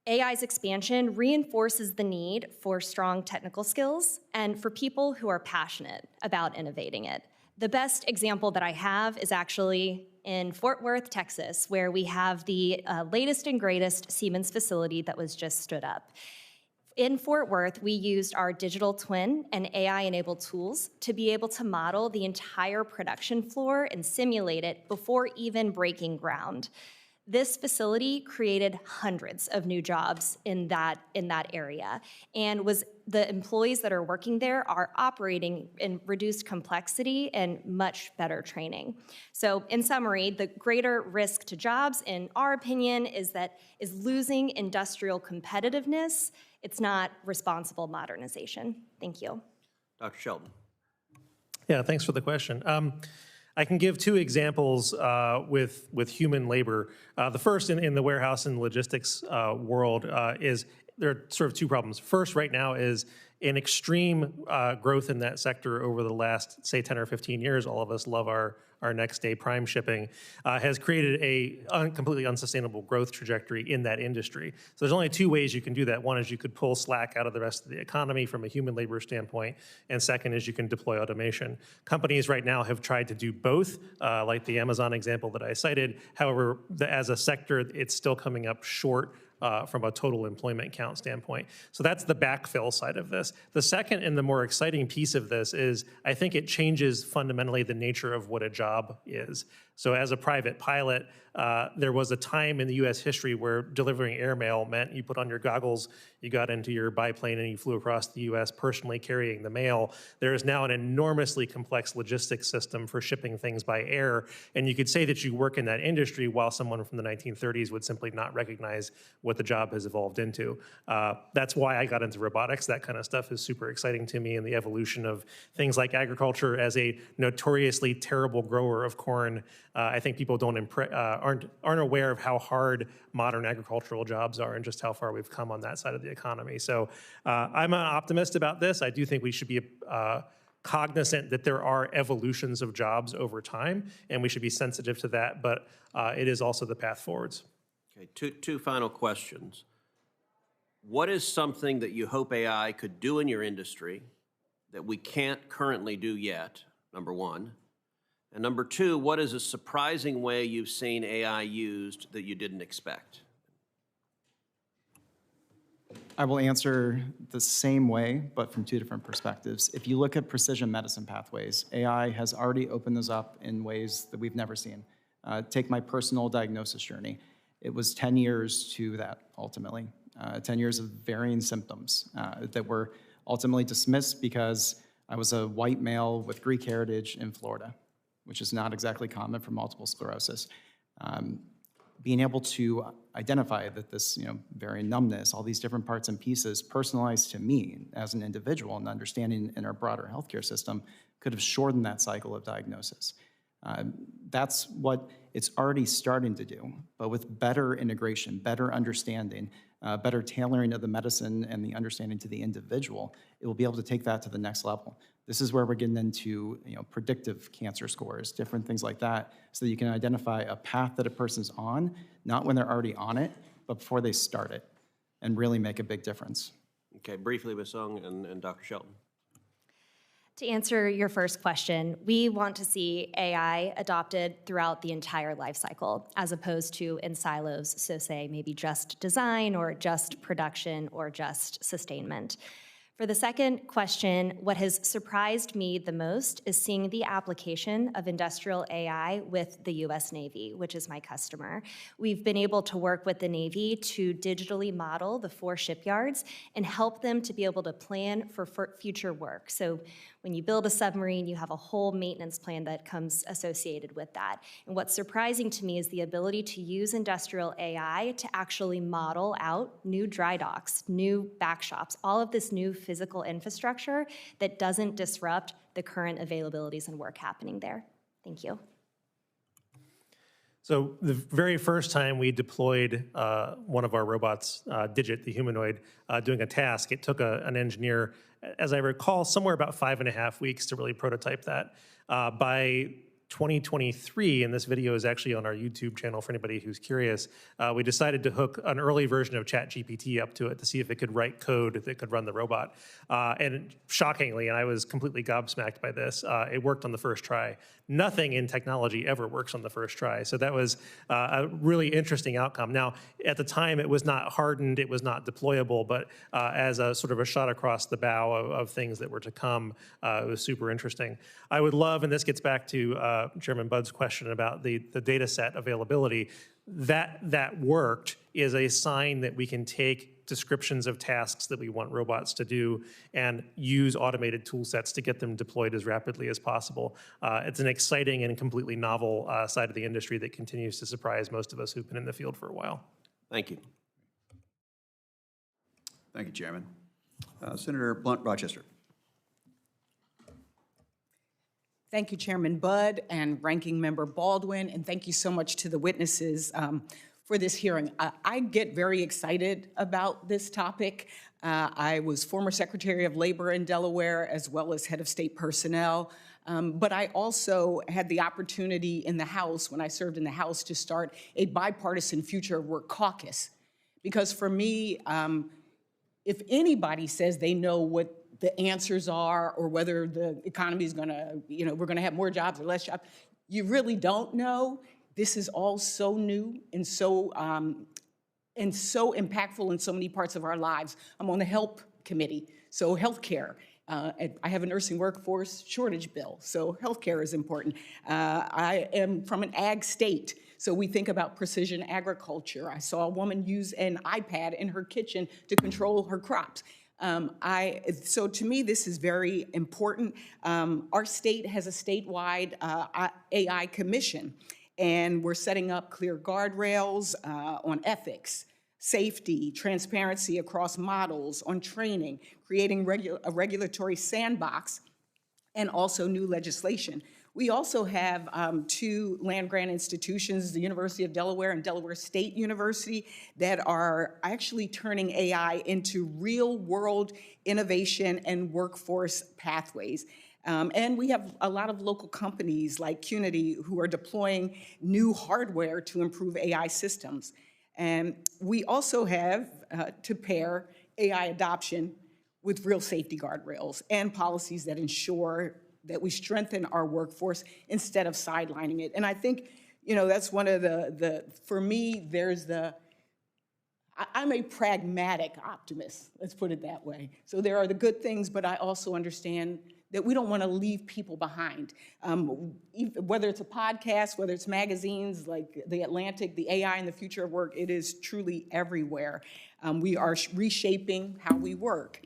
AI's expansion reinforces the need for strong technical skills and for people who are passionate about innovating it. The best example that I have is actually in Fort Worth, Texas, where we have the latest and greatest Siemens facility that was just stood up. In Fort Worth, we used our digital twin and AI-enabled tools to be able to model the entire production floor and simulate it before even breaking ground. This facility created hundreds of new jobs in that area, and the employees that are working there are operating in reduced complexity and much better training. So in summary, the greater risk to jobs, in our opinion, is losing industrial competitiveness. It's not responsible modernization. Thank you. Dr. Shelton. Yeah, thanks for the question. I can give two examples with human labor. The first in the warehouse and logistics world is there are sort of two problems. First, right now is an extreme growth in that sector over the last, say, 10 or 15 years. All of us love our next day prime shipping, has created a completely unsustainable growth trajectory in that industry. So there's only two ways you can do that. One is you could pull slack out of the rest of the economy from a human labor standpoint, and second is you can deploy automation. Companies right now have tried to do both, like the Amazon example that I cited. However, as a sector, it's still coming up short from a total employment count standpoint. So that's the backfill side of this. The second and the more exciting piece of this is I think it changes fundamentally the nature of what a job is. So as a private pilot, there was a time in the US history where delivering airmail meant you put on your goggles, you got into your biplane and you flew across the US personally carrying the mail. There is now an enormously complex logistics system for shipping things by air, and you could say that you work in that industry while someone from the 1930s would simply not recognize what the job has evolved into. That's why I got into robotics. That kind of stuff is super exciting to me, and the evolution of things like agriculture as a notoriously terrible grower of corn. I think people aren't aware of how hard modern agricultural jobs are and just how far we've come on that side of the economy. So I'm an optimist about this. I do think we should be cognizant that there are evolutions of jobs over time, and we should be sensitive to that, but it is also the path forwards. Okay, two final questions. What is something that you hope AI could do in your industry that we can't currently do yet, number one? And number two, what is a surprising way you've seen AI used that you didn't expect? I will answer the same way, but from two different perspectives. If you look at precision medicine pathways, AI has already opened those up in ways that we've never seen. Take my personal diagnosis journey. It was 10 years to that, ultimately. 10 years of varying symptoms that were ultimately dismissed because I was a white male with Greek heritage in Florida, which is not exactly common for multiple sclerosis. Being able to identify that this, varying numbness, all these different parts and pieces personalized to me as an individual and understanding in our broader healthcare system could have shortened that cycle of diagnosis. That's what it's already starting to do, but with better integration, better understanding, better tailoring of the medicine and the understanding to the individual, it will be able to take that to the next level. This is where we're getting into predictive cancer scores, different things like that, so that you can identify a path that a person's on, not when they're already on it, but before they start it, and really make a big difference. Okay, briefly, Ms. Sung and Dr. Shelton. To answer your first question, we want to see AI adopted throughout the entire life cycle, as opposed to in silos, so say maybe just design or just production or just sustainment. For the second question, what has surprised me the most is seeing the application of industrial AI with the US Navy, which is my customer. We've been able to work with the Navy to digitally model the 4 shipyards and help them to be able to plan for future work. So when you build a submarine, you have a whole maintenance plan that comes associated with that. And what's surprising to me is the ability to use industrial AI to actually model out new dry docks, new back shops, all of this new physical infrastructure that doesn't disrupt the current availabilities and work happening there. Thank you. So the very first time we deployed one of our robots, Digit, the humanoid, doing a task, it took an engineer, as I recall, somewhere about 5.5 weeks to really prototype that. By 2023, and this video is actually on our YouTube channel for anybody who's curious, we decided to hook an early version of ChatGPT up to it to see if it could write code that could run the robot. And shockingly, and I was completely gobsmacked by this, it worked on the first try. Nothing in technology ever works on the first try. So that was a really interesting outcome. Now, at the time, it was not hardened, it was not deployable, but as a sort of a shot across the bow of things that were to come, it was super interesting. I would love, and this gets back to Chairman Budd's question about the data set availability, that worked is a sign that we can take descriptions of tasks that we want robots to do and use automated tool sets to get them deployed as rapidly as possible. It's an exciting and completely novel side of the industry that continues to surprise most of us who've been in the field for a while. Thank you. Thank you, Chairman. Senator Blunt Rochester. Thank you, Chairman Budd and Ranking Member Baldwin, and thank you so much to the witnesses for this hearing. I get very excited about this topic. I was former Secretary of Labor in Delaware as well as head of state personnel, but I also had the opportunity in the House, when I served in the House, to start a bipartisan future of work caucus. Because for me, if anybody says they know what the answers are or whether the economy is gonna, we're gonna have more jobs or less jobs, you really don't know. This is all so new and so impactful in so many parts of our lives. I'm on the Health Committee, so healthcare. I have a nursing workforce shortage bill, so healthcare is important. I am from an ag state, so we think about precision agriculture. I saw a woman use an iPad in her kitchen to control her crops. So to me, this is very important. Our state has a statewide AI commission, and we're setting up clear guardrails on ethics, safety, transparency across models, on training, creating a regulatory sandbox, and also new legislation. We also have 2 land-grant institutions, the University of Delaware and Delaware State University, that are actually turning AI into real-world innovation and workforce pathways. And we have a lot of local companies like Qnity who are deploying new hardware to improve AI systems. And we also have to pair AI adoption with real safety guardrails and policies that ensure that we strengthen our workforce instead of sidelining it. And I think, that's one of for me, I'm a pragmatic optimist, let's put it that way. So there are the good things, but I also understand that we don't want to leave people behind. Whether it's a podcast, whether it's magazines like The Atlantic, the AI and the Future of Work, it is truly everywhere. We are reshaping how we work.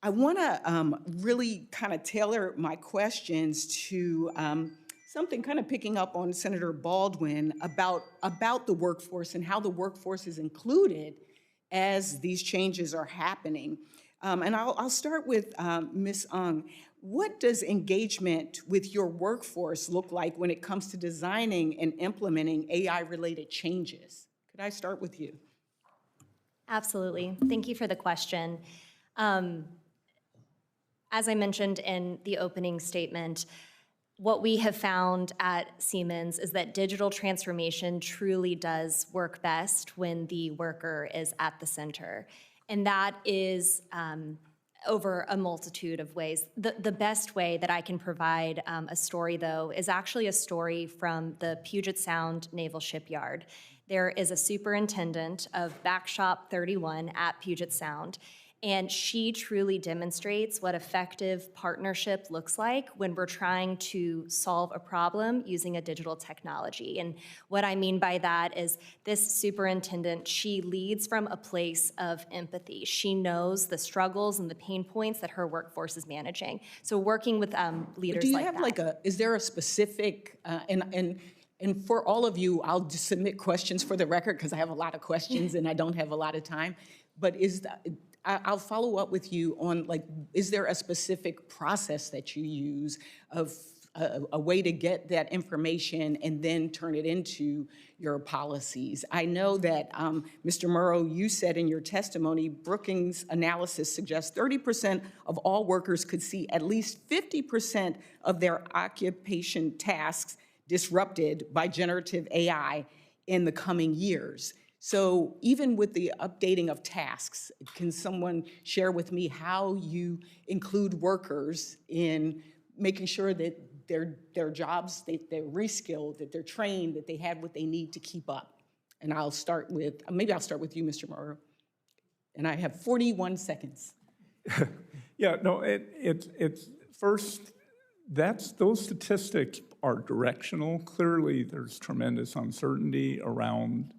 I want to really kind of tailor my questions to something kind of picking up on Senator Baldwin about the workforce and how the workforce is included as these changes are happening. And I'll start with Ms. Ung. What does engagement with your workforce look like when it comes to designing and implementing AI-related changes? Could I start with you? Absolutely. Thank you for the question. As I mentioned in the opening statement, what we have found at Siemens is that digital transformation truly does work best when the worker is at the center. And that is over a multitude of ways. The best way that I can provide a story, though, is actually a story from the Puget Sound Naval Shipyard. There is a superintendent of Backshop 31 at Puget Sound, and she truly demonstrates what effective partnership looks like when we're trying to solve a problem using a digital technology. And what I mean by that is this superintendent, she leads from a place of empathy. She knows the struggles and the pain points that her workforce is managing. So working with leaders Do you like have that. like is there a specific, and for all of you, I'll just submit questions for the record because I have a lot of questions and I don't have a lot of time. But I'll follow up with you on, like, is there a specific process that you use of a way to get that information and then turn it into your policies? I know that, Mr. Muro, you said in your testimony, Brookings analysis suggests 30% of all workers could see at least 50% of their occupation tasks disrupted by generative AI in the coming years. So even with the updating of tasks, can someone share with me how you include workers in making sure that their jobs, they're reskilled, that they're trained, that they have what they need to keep up? And I'll start with, maybe I'll start with you, Mr. Muro. And I have 41 seconds. Yeah, no, it's first, those statistics are directional. Clearly, there's tremendous uncertainty around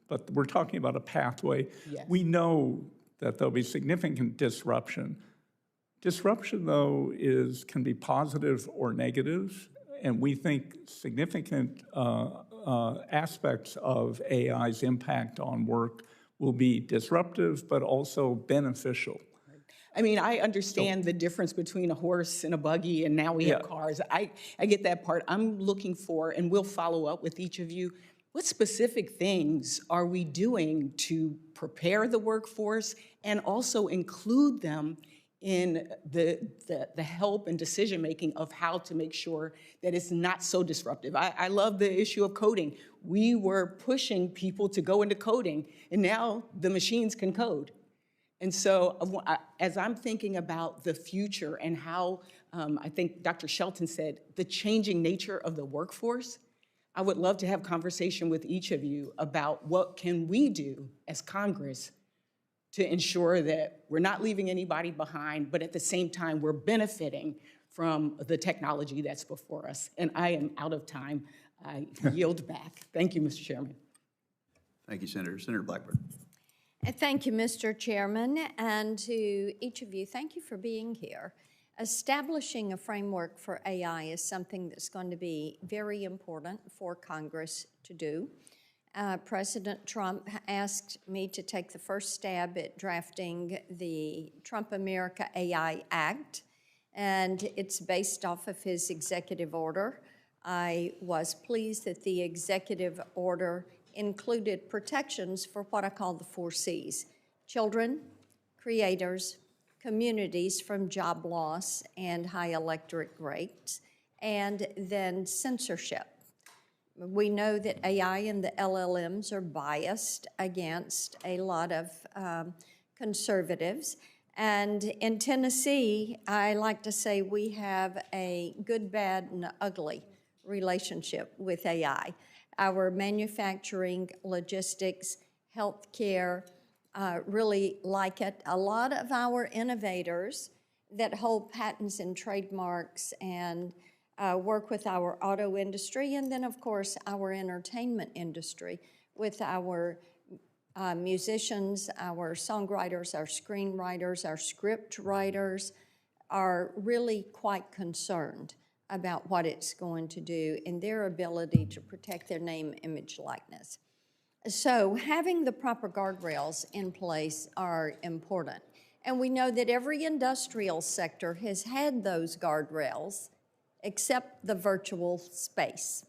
but we're talking about a pathway. Yes. We know that there'll be significant disruption. Disruption, though, can be positive or negative, and we think significant aspects of AI's impact on work will be disruptive, but also beneficial. I mean, I understand the difference between a horse and a buggy, and now we have cars. I get that part. I'm looking for, and we'll follow up with each of you, what specific things are we doing to prepare the workforce and also include them in the help and decision-making of how to make sure that it's not so disruptive? I love the issue of coding. We were pushing people to go into coding, and now the machines can code. And so as I'm thinking about the future and how, I think Dr. Shelton said, the changing nature of the workforce, I would love to have conversation with each of you about what can we do as Congress to ensure that we're not leaving anybody behind, but at the same time, we're benefiting from the technology that's before us. And I am out of time. I yield back. Thank you, Mr. Chairman. Thank you, Senator. Senator Blackburn. Thank you, Mr. Chairman, and to each of you, thank you for being here. Establishing a framework for AI is something that's going to be very important for Congress to do. President Trump asked me to take the first stab at drafting the Trump America AI Act, and it's based off of his executive order. I was pleased that the executive order included protections for what I call the 4 Cs: children, creators, communities from job loss and high electric rates, and then censorship. We know that AI and the LLMs are biased against a lot of conservatives. And in Tennessee, I like to say we have a good, bad, and ugly relationship with AI. Our manufacturing, logistics, healthcare, really like it. A lot of our innovators that hold patents and trademarks and work with our auto industry, and then, of course, our entertainment industry with our musicians, our songwriters, our screenwriters, our script writers are really quite concerned about what it's going to do and their ability to protect their name, image, likeness. So having the proper guardrails in place are important. And we know that every industrial sector has had those guardrails except the virtual space.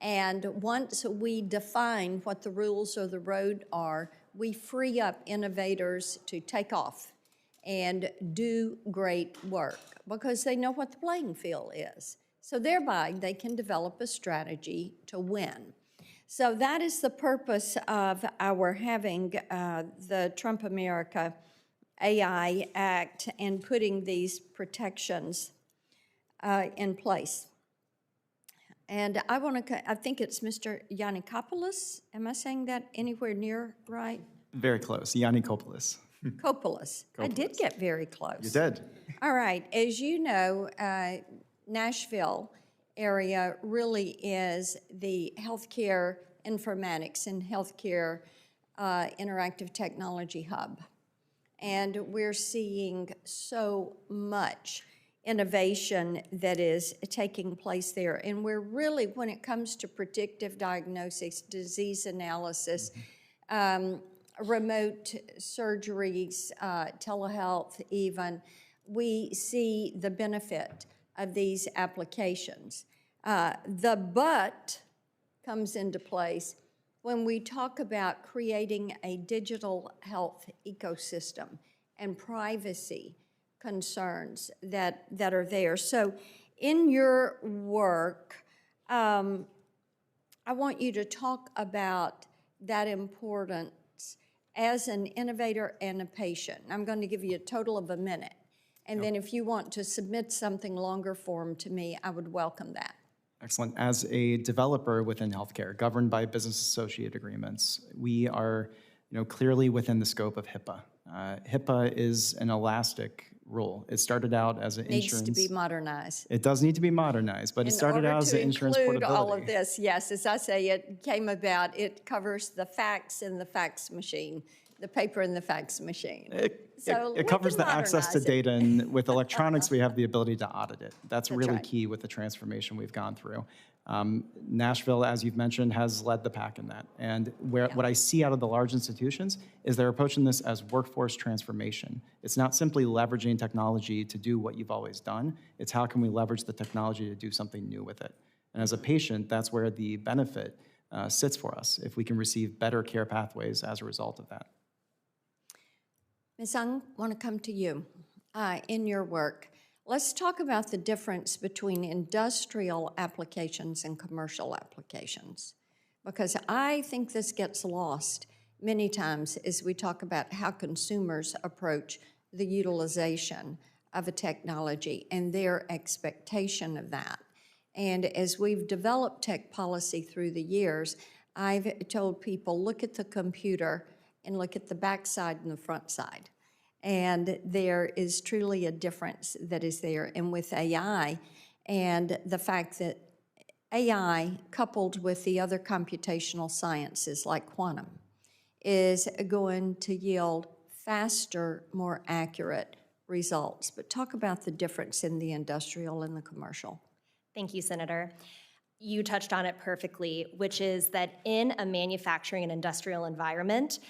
And once we define what the rules of the road are, we free up innovators to take off and do great work because they know what the playing field is. So thereby, they can develop a strategy to win. So that is the purpose of our having the Trump America AI Act and putting these protections in place. And I think it's Mr. Giannikopoulos. Am I saying that anywhere near right? Very close, Giannikopoulos. Kopoulos. I did get very close. You did. All right. As you know, Nashville area really is the healthcare informatics and healthcare interactive technology hub. And we're seeing so much innovation that is taking place there. And we're really, when it comes to predictive diagnosis, disease analysis, remote surgeries, telehealth even, we see the benefit of these applications. The but comes into place when we talk about creating a digital health ecosystem and privacy concerns that are there. So in your work, I want you to talk about that importance as an innovator and a patient. I'm going to give you a total of a minute. And then if you want to submit something longer form to me, I would welcome that. Excellent. As a developer within healthcare, governed by business associate agreements, we are clearly within the scope of HIPAA. HIPAA is an elastic rule. It started out as an insurance. Needs to be modernized. It does need to be modernized, but it started out as an insurance portability. In order to include all of this, yes, as I say, it came about, it covers the fax and the fax machine, the paper and the fax machine. It covers the access to data, and with electronics, we have the ability to audit it. That's really right. key with the transformation we've gone through. Nashville, as you've mentioned, has led the pack in that. And what I see out of the large institutions is they're approaching this as workforce transformation. It's not simply leveraging technology to do what you've always done. It's how can we leverage the technology to do something new with it. And as a patient, that's where the benefit sits for us, if we can receive better care pathways as a result of that. Ms. Ung, I want to come to you in your work. Let's talk about the difference between industrial applications and commercial applications, because I think this gets lost many times as we talk about how consumers approach the utilization of a technology and their expectation of that. And as we've developed tech policy through the years, I've told people, look at the computer and look at the back side and the front side. And there is truly a difference that is there. And with AI, and the fact that AI, coupled with the other computational sciences like quantum, is going to yield faster, more accurate results. But talk about the difference in the industrial and the commercial. Thank you, Senator. You touched on it perfectly, which is that in a manufacturing and industrial environment,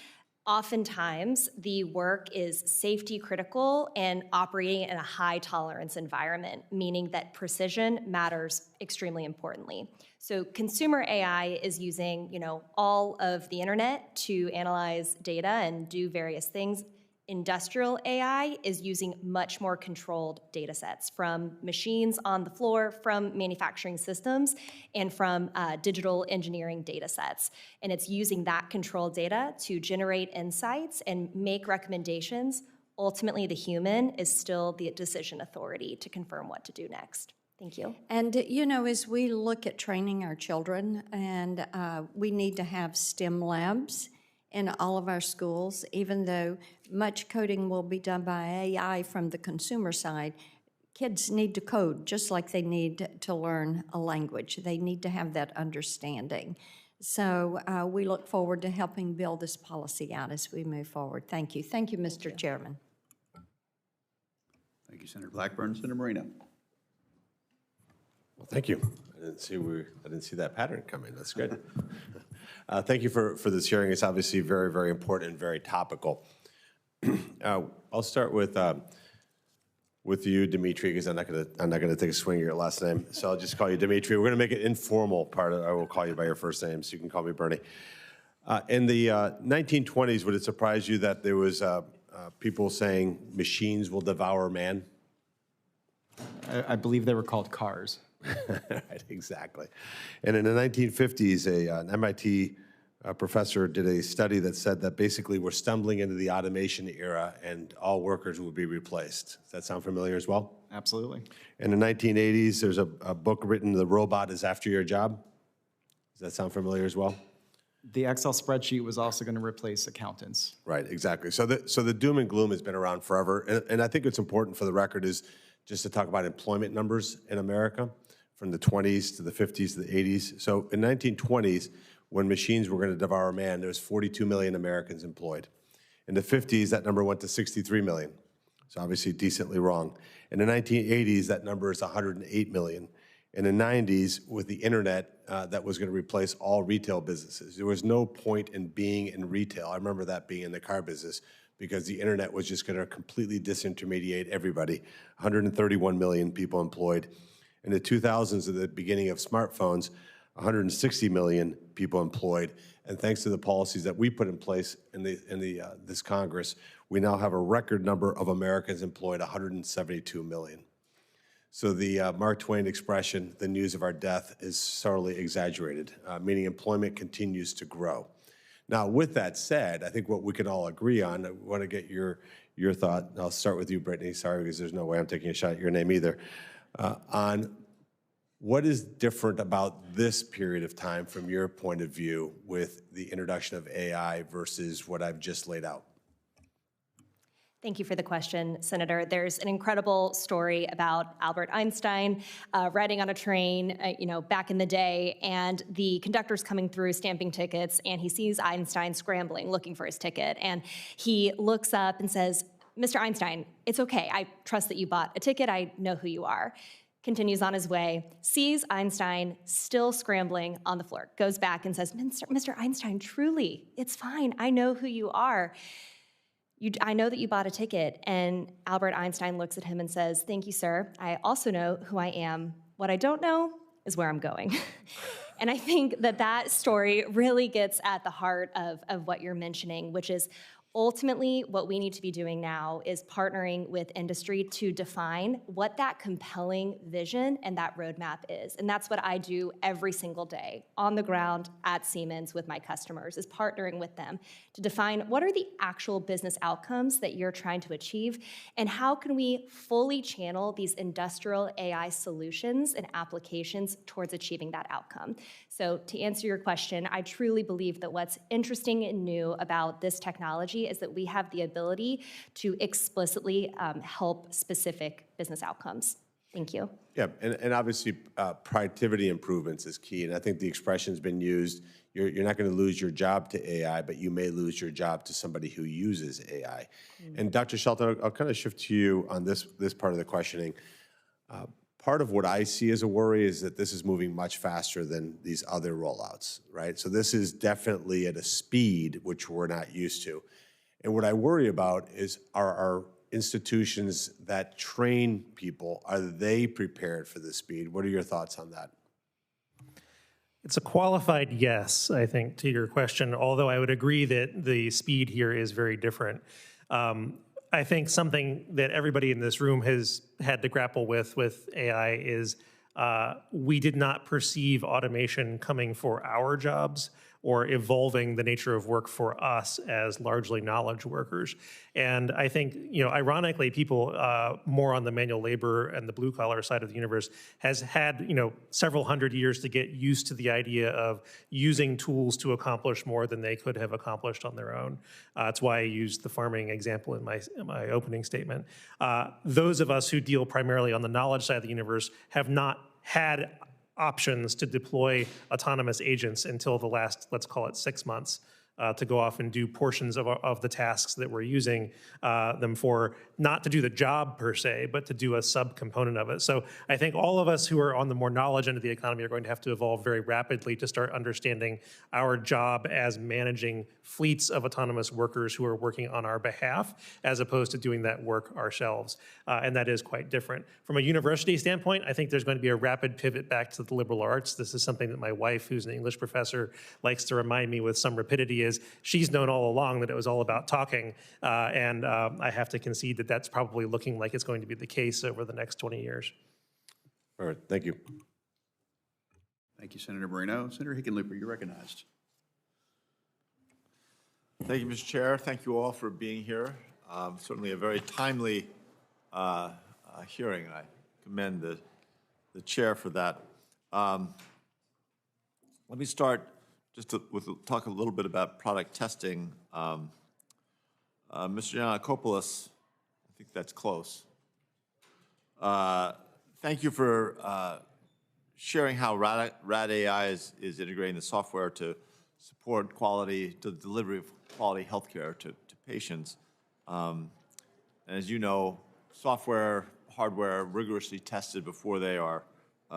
oftentimes the work is safety critical and operating in a high tolerance environment, meaning that precision matters extremely importantly. So consumer AI is using, all of the internet to analyze data and do various things. Industrial AI is using much more controlled data sets from machines on the floor, from manufacturing systems, and from digital engineering data sets. And it's using that controlled data to generate insights and make recommendations. Ultimately, the human is still the decision authority to confirm what to do next. Thank you. And, as we look at training our children, and we need to have STEM labs in all of our schools, even though much coding will be done by AI from the consumer side, kids need to code just like they need to learn a language. They need to have that understanding. So we look forward to helping build this policy out as we move forward. Thank you. Thank you, Mr. Chairman. Thank you, Senator Blackburn. Senator Moreno. Well, thank you. I didn't see that pattern coming. That's good. Thank you for this hearing. It's obviously very, very important and very topical. I'll start with you, Demetri, because I'm not gonna take a swing at your last name. So I'll just call you Demetri. We're gonna make it informal. I will call you by your first name, so you can call me Bernie. In the 1920s, would it surprise you that there was people saying machines will devour man? I believe they were called cars. Right, exactly. And in the 1950s, an MIT professor did a study that said that basically we're stumbling into the automation era and all workers will be replaced. Does that sound familiar as well? Absolutely. In the 1980s, there's a book written, The Robot is After Your Job. Does that sound familiar as well? The Excel spreadsheet was also going to replace accountants. Right, exactly. So the doom and gloom has been around forever. And I think what's important for the record is just to talk about employment numbers in America from the 20s to the 50s to the 80s. So in 1920s, when machines were going to devour man, there was 42 million Americans employed. In the 50s, that number went to 63 million. So obviously decently wrong. In the 1980s, that number is 108 million. In the 90s, with the internet, that was going to replace all retail businesses. There was no point in being in retail. I remember that being in the car business because the internet was just going to completely disintermediate everybody. 131 million people employed. In the 2000s, at the beginning of smartphones, 160 million people employed. And thanks to the policies that we put in place in this Congress, we now have a record number of Americans employed, 172 million. So the Mark Twain expression, the news of our death, is sorely exaggerated, meaning employment continues to grow. Now, with that said, I think what we can all agree on, I want to get your thought. I'll start with you, Brittany. Sorry, because there's no way I'm taking a shot at your name either. On what is different about this period of time from your point of view with the introduction of AI versus what I've just laid out? Thank you for the question, Senator. There's an incredible story about Albert Einstein riding on a train, back in the day, and the conductor's coming through stamping tickets, and he sees Einstein scrambling, looking for his ticket, and he looks up and says, "Mr. Einstein, it's okay. I trust that you bought a ticket. I know who you are." Continues on his way, sees Einstein still scrambling on the floor, goes back and says, Mr. Einstein, truly, it's fine. I know who you are. I know that you bought a ticket. And Albert Einstein looks at him and says, "Thank you, sir. I also know who I am. What I don't know is where I'm going." And I think that story really gets at the heart of what you're mentioning, which is ultimately what we need to be doing now is partnering with industry to define what that compelling vision and that roadmap is. And that's what I do every single day on the ground at Siemens with my customers, is partnering with them to define what are the actual business outcomes that you're trying to achieve, and how can we fully channel these industrial AI solutions and applications towards achieving that outcome. So to answer your question, I truly believe that what's interesting and new about this technology is that we have the ability to explicitly help specific business outcomes. Thank you. Yeah, and obviously productivity improvements is key, and I think the expression's been used, you're not going to lose your job to AI, but you may lose your job to somebody who uses AI. And Dr. Shelton, I'll kind of shift to you on this part of the questioning. Part of what I see as a worry is that this is moving much faster than these other rollouts, right? So this is definitely at a speed which we're not used to. And what I worry about is our institutions that train people, are they prepared for this speed? What are your thoughts on that? It's a qualified yes, I think, to your question, although I would agree that the speed here is very different. I think something that everybody in this room has had to grapple with AI is we did not perceive automation coming for our jobs or evolving the nature of work for us as largely knowledge workers. And I think, ironically, people more on the manual labor and the blue collar side of the universe has had, several hundred years to get used to the idea of using tools to accomplish more than they could have accomplished on their own. That's why I used the farming example in my opening statement. Those of us who deal primarily on the knowledge side of the universe have not had options to deploy autonomous agents until the last, let's call it 6 months, to go off and do portions of the tasks that we're using them for, not to do the job per se, but to do a subcomponent of it. So I think all of us who are on the more knowledge end of the economy are going to have to evolve very rapidly to start understanding our job as managing fleets of autonomous workers who are working on our behalf, as opposed to doing that work ourselves. And that is quite different. From a university standpoint, I think there's going to be a rapid pivot back to the liberal arts. This is something that my wife, who's an English professor, likes to remind me with some rapidity, is she's known all along that it was all about talking. And I have to concede that that's probably looking like it's going to be the case over the next 20 years. All right, thank you. Thank you, Senator Moreno. Senator Hickenlooper, you're recognized. Thank you, Mr. Chair. Thank you all for being here. Certainly a very timely hearing. I commend the chair for that. Let me start just talk a little bit about product testing. Mr. Giannikopoulos, I think that's close. Thank you for sharing how RAD AI is integrating the software to support quality, to the delivery of quality healthcare to patients. And as you know, software, hardware rigorously tested before they are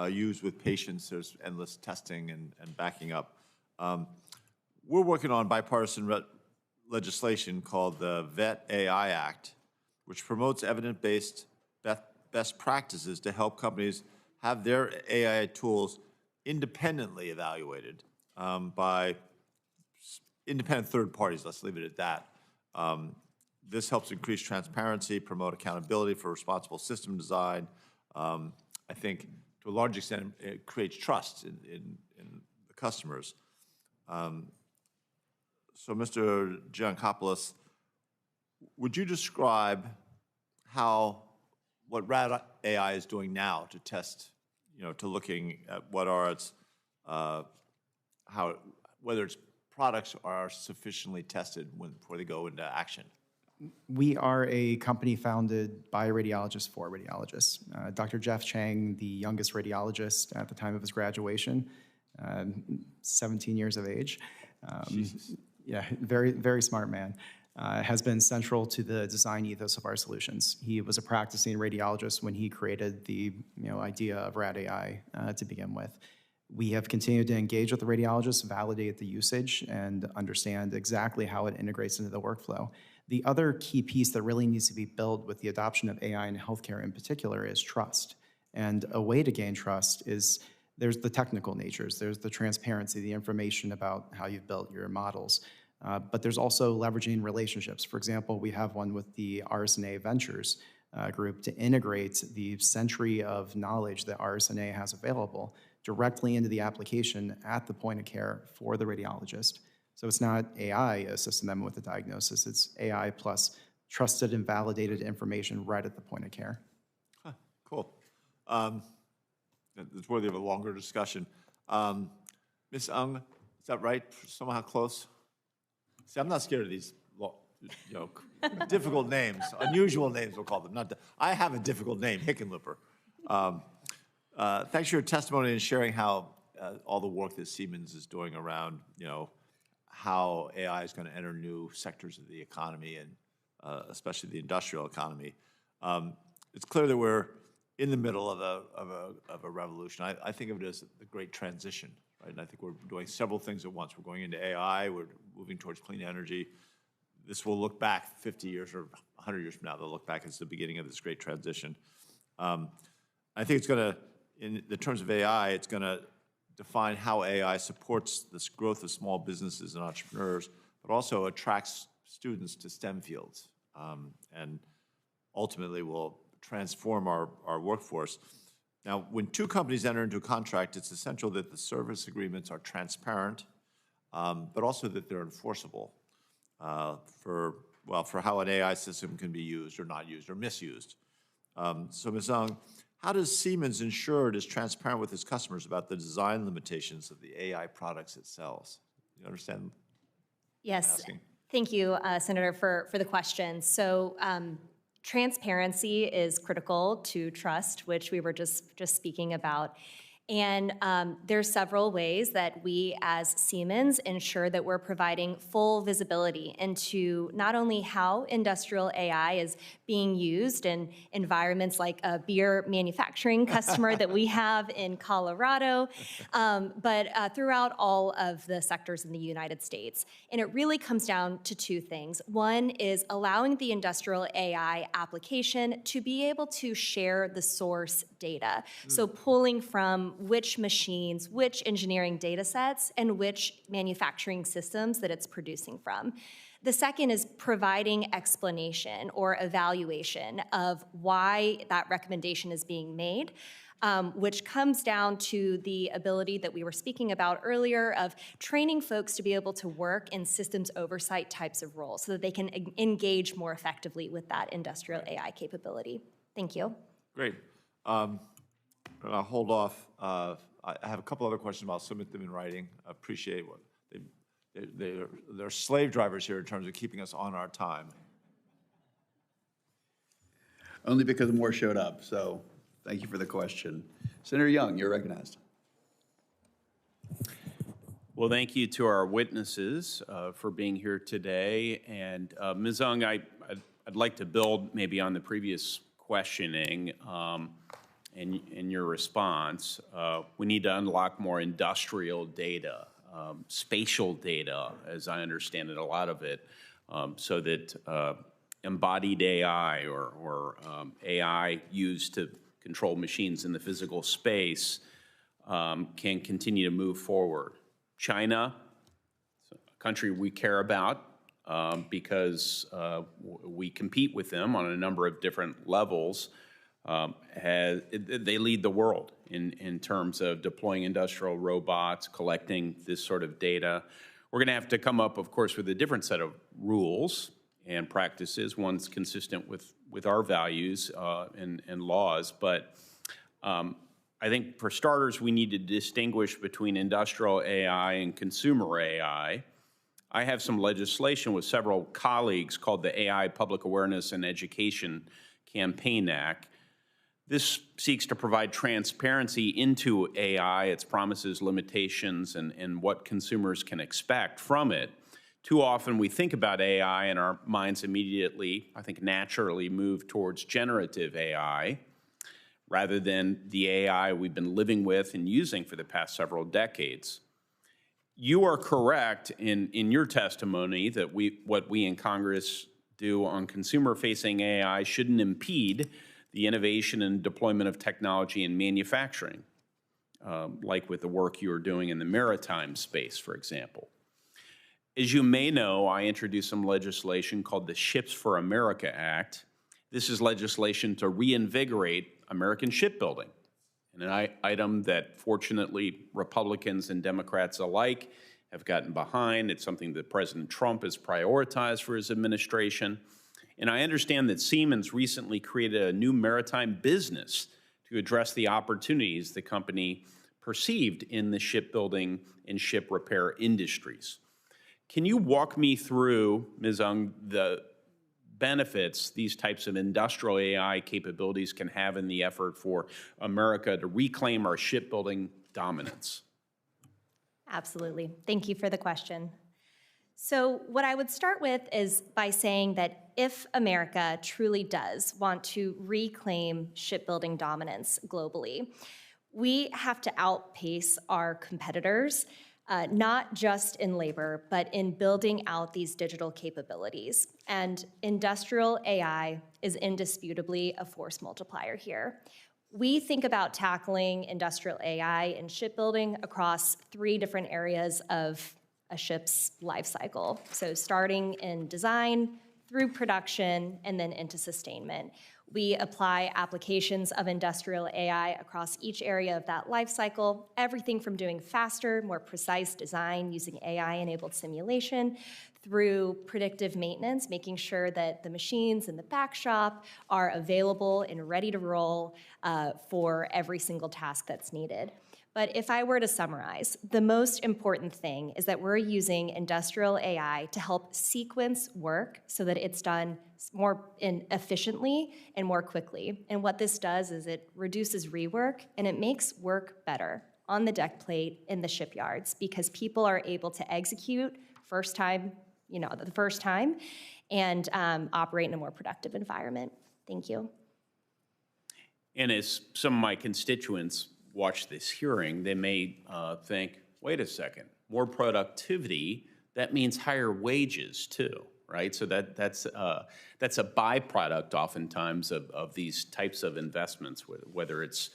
used with patients. There's endless testing and backing up. We're working on bipartisan legislation called the Vet AI Act, which promotes evidence-based best practices to help companies have their AI tools independently evaluated by independent third parties. Let's leave it at that. This helps increase transparency, promote accountability for responsible system design. I think to a large extent, it creates trust in the customers. So, Mr. Giannikopoulos, would you describe what RAD AI is doing now to test, to looking at what are its, whether its products are sufficiently tested before they go into action? We are a company founded by radiologists for radiologists. Dr. Jeff Chang, the youngest radiologist at the time of his graduation, 17 years of age. Yeah, very, very smart man. Has been central to the design ethos of our solutions. He was a practicing radiologist when he created the idea of RAD AI to begin with. We have continued to engage with the radiologists, validate the usage, and understand exactly how it integrates into the workflow. The other key piece that really needs to be built with the adoption of AI in healthcare in particular is trust. And a way to gain trust is there's the technical natures, there's the transparency, the information about how you've built your models. But there's also leveraging relationships. For example, we have one with the RSNA Ventures group to integrate the century of knowledge that RSNA has available directly into the application at the point of care for the radiologist. So it's not AI assisting them with the diagnosis, it's AI plus trusted and validated information right at the point of care. Huh, cool. It's worthy of a longer discussion. Ms. Ung, is that right? Somehow close? See, I'm not scared of these, difficult names, unusual names, we'll call them. I have a difficult name, Hickenlooper. Thanks for your testimony and sharing how all the work that Siemens is doing around, how AI is going to enter new sectors of the economy and especially the industrial economy. It's clear that we're in the middle of a revolution. I think of it as the great transition, right? And I think we're doing several things at once. We're going into AI, we're moving towards clean energy. This will look back 50 years or 100 years from now, they'll look back as the beginning of this great transition. I think it's going to, in the terms of AI, it's going to define how AI supports this growth of small businesses and entrepreneurs, but also attracts students to STEM fields and ultimately will transform our workforce. Now, when two companies enter into a contract, it's essential that the service agreements are transparent, but also that they're enforceable for how an AI system can be used or not used or misused. So, Ms. Ung, how does Siemens ensure it is transparent with its customers about the design limitations of the AI products it sells? You understand? Yes. Thank you, Senator, for the question. So transparency is critical to trust, which we were just speaking about. And there's several ways that we as Siemens ensure that we're providing full visibility into not only how industrial AI is being used in environments like a beer manufacturing customer that we have in Colorado, but throughout all of the sectors in the United States. And it really comes down to two things. One is allowing the industrial AI application to be able to share the source data. So pulling from which machines, which engineering data sets, and which manufacturing systems that it's producing from. The second is providing explanation or evaluation of why that recommendation is being made. which comes down to the ability that we were speaking about earlier of training folks to be able to work in systems oversight types of roles so that they can engage more effectively with that industrial AI capability. Thank you. Great. I'll hold off. I have a couple other questions, but I'll submit them in writing. I appreciate what they're slave drivers here in terms of keeping us on our time. Only because more showed up, so thank you for the question. Senator Young, you're recognized. Well, thank you to our witnesses for being here today. And Ms. Ung, I'd like to build maybe on the previous questioning in your response. We need to unlock more industrial data, spatial data, as I understand it, a lot of it, so that embodied AI or AI used to control machines in the physical space can continue to move forward. China, a country we care about because we compete with them on a number of different levels, they lead the world in terms of deploying industrial robots, collecting this sort of data. We're going to have to come up, of course, with a different set of rules and practices, one's consistent with our values and laws. But I think for starters, we need to distinguish between industrial AI and consumer AI. I have some legislation with several colleagues called the AI Public Awareness and Education Campaign Act. This seeks to provide transparency into AI, its promises, limitations, and what consumers can expect from it. Too often we think about AI and our minds immediately, I think naturally, move towards generative AI rather than the AI we've been living with and using for the past several decades. You are correct in your testimony that what we in Congress do on consumer-facing AI shouldn't impede the innovation and deployment of technology in manufacturing, like with the work you are doing in the maritime space, for example. As you may know, I introduced some legislation called the Ships for America Act. This is legislation to reinvigorate American shipbuilding, and an item that fortunately Republicans and Democrats alike have gotten behind. It's something that President Trump has prioritized for his administration. And I understand that Siemens recently created a new maritime business to address the opportunities the company perceived in the shipbuilding and ship repair industries. Can you walk me through, Ms. Ung, the benefits these types of industrial AI capabilities can have in the effort for America to reclaim our shipbuilding dominance? Absolutely. Thank you for the question. So what I would start with is by saying that if America truly does want to reclaim shipbuilding dominance globally, we have to outpace our competitors, not just in labor, but in building out these digital capabilities. And industrial AI is indisputably a force multiplier here. We think about tackling industrial AI in shipbuilding across 3 different areas of a ship's life cycle. So starting in design, through production, and then into sustainment. We apply applications of industrial AI across each area of that life cycle, everything from doing faster, more precise design using AI-enabled simulation, through predictive maintenance, making sure that the machines in the back shop are available and ready to roll for every single task that's needed. But if I were to summarize, the most important thing is that we're using industrial AI to help sequence work so that it's done more efficiently and more quickly. And what this does is it reduces rework and it makes work better on the deck plate in the shipyards because people are able to execute the first time and operate in a more productive environment. Thank you. And as some of my constituents watch this hearing, they may think, wait a second, more productivity, that means higher wages too, right? So that's a byproduct oftentimes of these types of investments, whether it's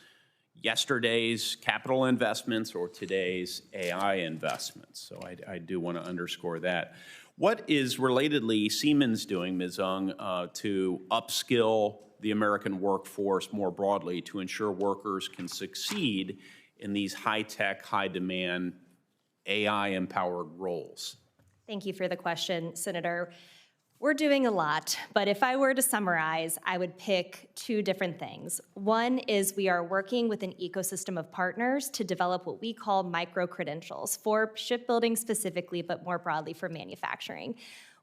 yesterday's capital investments or today's AI investments. So I do want to underscore that. What is relatedly Siemens doing, Ms. Ung, to upskill the American workforce more broadly to ensure workers can succeed in these high-tech, high-demand, AI-empowered roles? Thank you for the question, Senator. We're doing a lot, but if I were to summarize, I would pick two different things. One is we are working with an ecosystem of partners to develop what we call micro-credentials for shipbuilding specifically, but more broadly for manufacturing.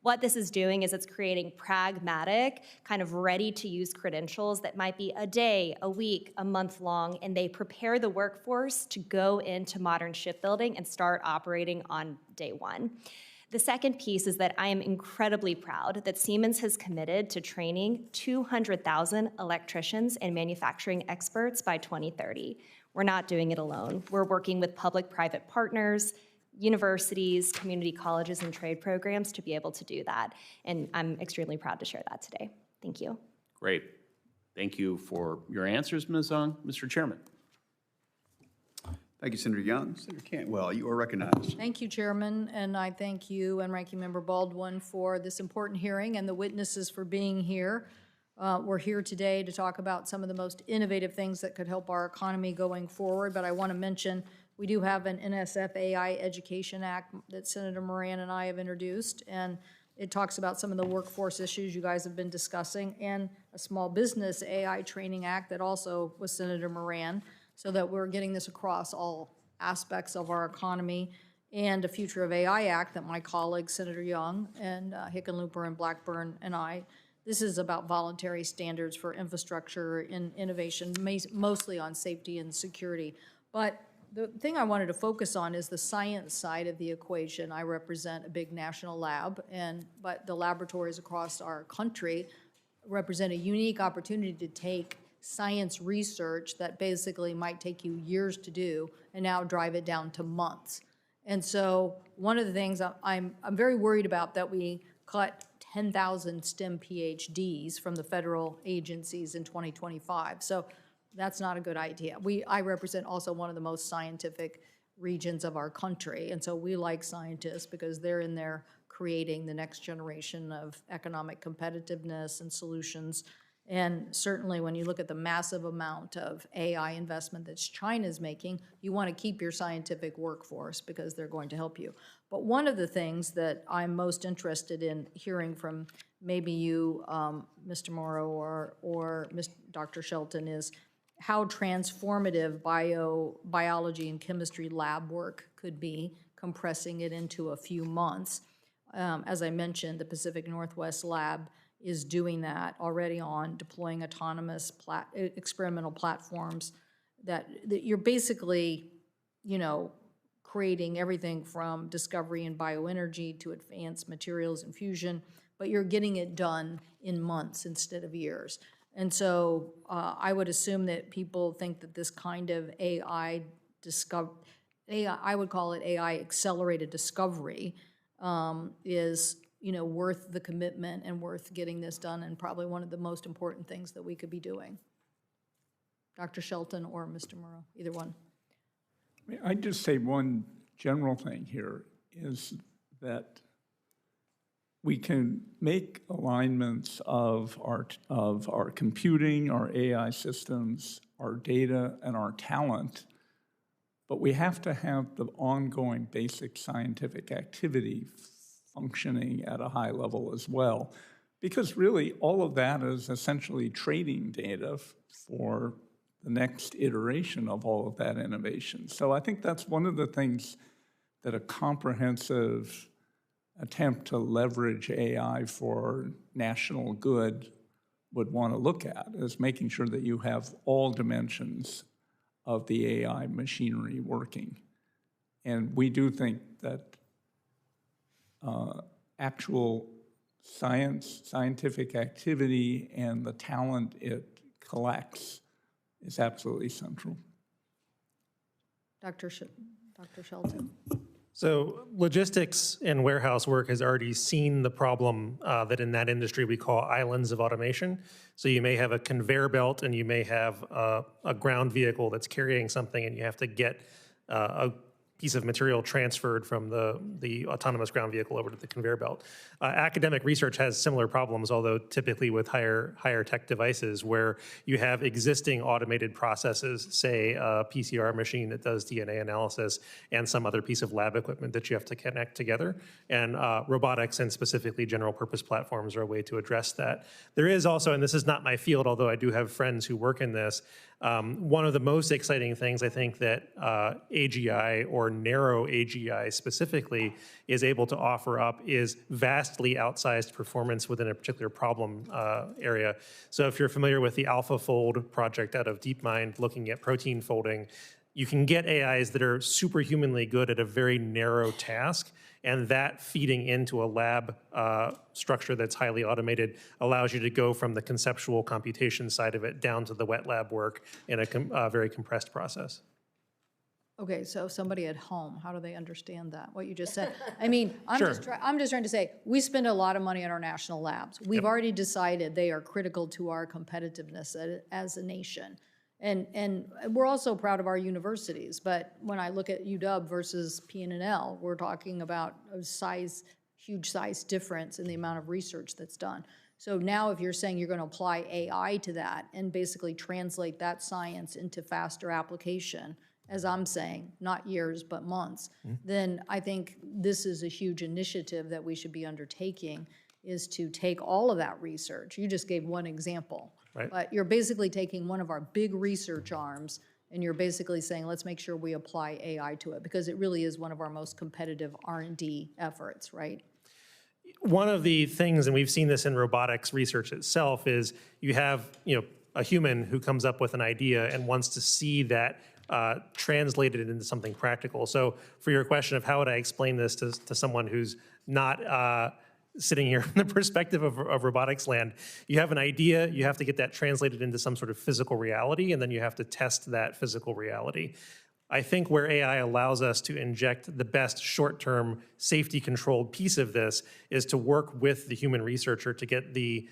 What this is doing is it's creating pragmatic, kind of ready-to-use credentials that might be a day, a week, a month long, and they prepare the workforce to go into modern shipbuilding and start operating on day one. The second piece is that I am incredibly proud that Siemens has committed to training 200,000 electricians and manufacturing experts by 2030. We're not doing it alone. We're working with public-private partners, universities, community colleges, and trade programs to be able to do that. And I'm extremely proud to share that today. Thank you. Great. Thank you for your answers, Ms. Ung. Mr. Chairman. Thank you, Senator Young. Senator Cantwell, you are recognized. Thank you, Chairman, and I thank you and Ranking Member Baldwin for this important hearing and the witnesses for being here. We're here today to talk about some of the most innovative things that could help our economy going forward, but I want to mention we do have an NSF AI Education Act that Senator Moran and I have introduced, and it talks about some of the workforce issues you guys have been discussing, and a Small Business AI Training Act that also was Senator Moran, so that we're getting this across all aspects of our economy, and a Future of AI Act that my colleagues, Senator Young and Hickenlooper and Blackburn and I, this is about voluntary standards for infrastructure and innovation, mostly on safety and security. But the thing I wanted to focus on is the science side of the equation. I represent a big national lab, but the laboratories across our country represent a unique opportunity to take science research that basically might take you years to do and now drive it down to months. And so one of the things I'm very worried about that we cut 10,000 STEM PhDs from the federal agencies in 2025. So that's not a good idea. I represent also one of the most scientific regions of our country, and so we like scientists because they're in there creating the next generation of economic competitiveness and solutions. And certainly when you look at the massive amount of AI investment that China's making, you want to keep your scientific workforce because they're going to help you. But one of the things that I'm most interested in hearing from maybe you, Mr. Muro, or Dr. Shelton, is how transformative biology and chemistry lab work could be, compressing it into a few months. As I mentioned, the Pacific Northwest Lab is doing that already on deploying autonomous experimental platforms that you're basically, creating everything from discovery in bioenergy to advanced materials and fusion, but you're getting it done in months instead of years. And so I would assume that people think that this kind of AI, I would call it AI accelerated discovery, is worth the commitment and worth getting this done, and probably one of the most important things that we could be doing. Dr. Shelton or Mr. Muro, either one. I'd just say one general thing here is that we can make alignments of our computing, our AI systems, our data, and our talent, but we have to have the ongoing basic scientific activity functioning at a high level as well. Because really, all of that is essentially trading data for the next iteration of all of that innovation. So I think that's one of the things that a comprehensive attempt to leverage AI for national good would want to look at, is making sure that you have all dimensions of the AI machinery working. And we do think that actual scientific activity and the talent it collects is absolutely central. Dr. Shelton. So logistics and warehouse work has already seen the problem that in that industry we call islands of automation. So you may have a conveyor belt and you may have a ground vehicle that's carrying something, and you have to get a piece of material transferred from the autonomous ground vehicle over to the conveyor belt. Academic research has similar problems, although typically with higher tech devices where you have existing automated processes, say a PCR machine that does DNA analysis and some other piece of lab equipment that you have to connect together. And robotics and specifically general purpose platforms are a way to address that. There is also, and this is not my field, although I do have friends who work in this, one of the most exciting things I think that AGI or narrow AGI specifically is able to offer up is vastly outsized performance within a particular problem area. So if you're familiar with the AlphaFold project out of DeepMind looking at protein folding, you can get AIs that are superhumanly good at a very narrow task, and that feeding into a lab structure that's highly automated allows you to go from the conceptual computation side of it down to the wet lab work in a very compressed process. Okay, so somebody at home, how do they understand that, what you just said? I mean, I'm Sure. just trying to say, we spend a lot of money on our national labs. We've already decided they are critical to our competitiveness as a nation. And we're also proud of our universities, but when I look at UW versus PNL, we're talking about a huge size difference in the amount of research that's done. So now if you're saying you're going to apply AI to that and basically translate that science into faster application, as I'm saying, not years, but months, then I think this is a huge initiative that we should be undertaking, is to take all of that research. You just gave one example. Right. But you're basically taking one of our big research arms and you're basically saying, let's make sure we apply AI to it, because it really is one of our most competitive R&D efforts, right? One of the things, and we've seen this in robotics research itself, is you have a human who comes up with an idea and wants to see that translated into something practical. So for your question of how would I explain this to someone who's not sitting here from the perspective of robotics land, you have an idea, you have to get that translated into some sort of physical reality, and then you have to test that physical reality. I think where AI allows us to inject the best short-term safety-controlled piece of this is to work with the human researcher to get the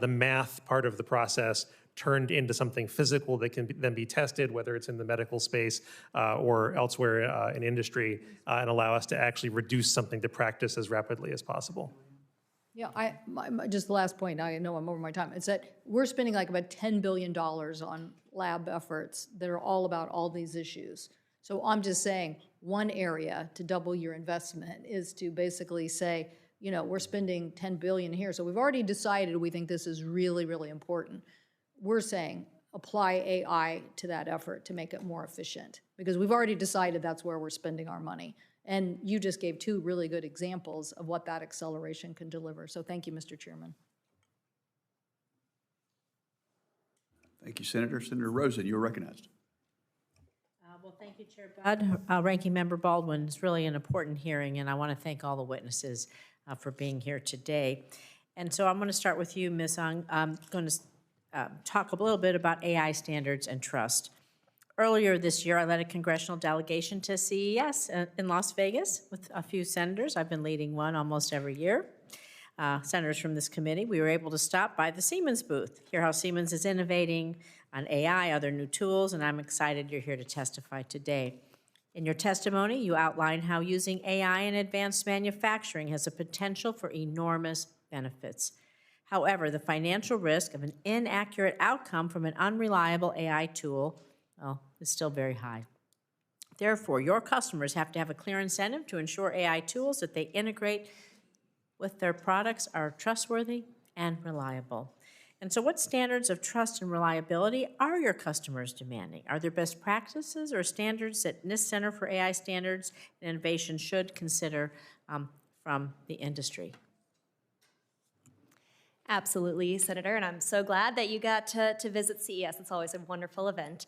math part of the process turned into something physical that can then be tested, whether it's in the medical space or elsewhere in industry, and allow us to actually reduce something to practice as rapidly as possible. Yeah, just the last point, I know I'm over my time, it's that we're spending like about $10 billion on lab efforts that are all about all these issues. So I'm just saying, one area to double your investment is to basically say, we're spending $10 billion here, so we've already decided we think this is really, really important. We're saying, apply AI to that effort to make it more efficient, because we've already decided that's where we're spending our money. And you just gave two really good examples of what that acceleration can deliver. So thank you, Mr. Chairman. Thank you, Senator. Senator Rosen, you're recognized. Well, thank you, Chair Budd. Ranking Member Baldwin, it's really an important hearing, and I want to thank all the witnesses for being here today. And so I'm going to start with you, Ms. Ung. I'm going to talk a little bit about AI standards and trust. Earlier this year, I led a congressional delegation to CES in Las Vegas with a few senators. I've been leading one almost every year. Senators from this committee, we were able to stop by the Siemens booth, hear how Siemens is innovating on AI, other new tools, and I'm excited you're here to testify today. In your testimony, you outline how using AI in advanced manufacturing has a potential for enormous benefits. However, the financial risk of an inaccurate outcome from an unreliable AI tool, well, is still very high. Therefore, your customers have to have a clear incentive to ensure AI tools that they integrate with their products are trustworthy and reliable. And so what standards of trust and reliability are your customers demanding? Are there best practices or standards that NIST Center for AI Standards and Innovation should consider from the industry? Absolutely, Senator, and I'm so glad that you got to visit CES. It's always a wonderful event.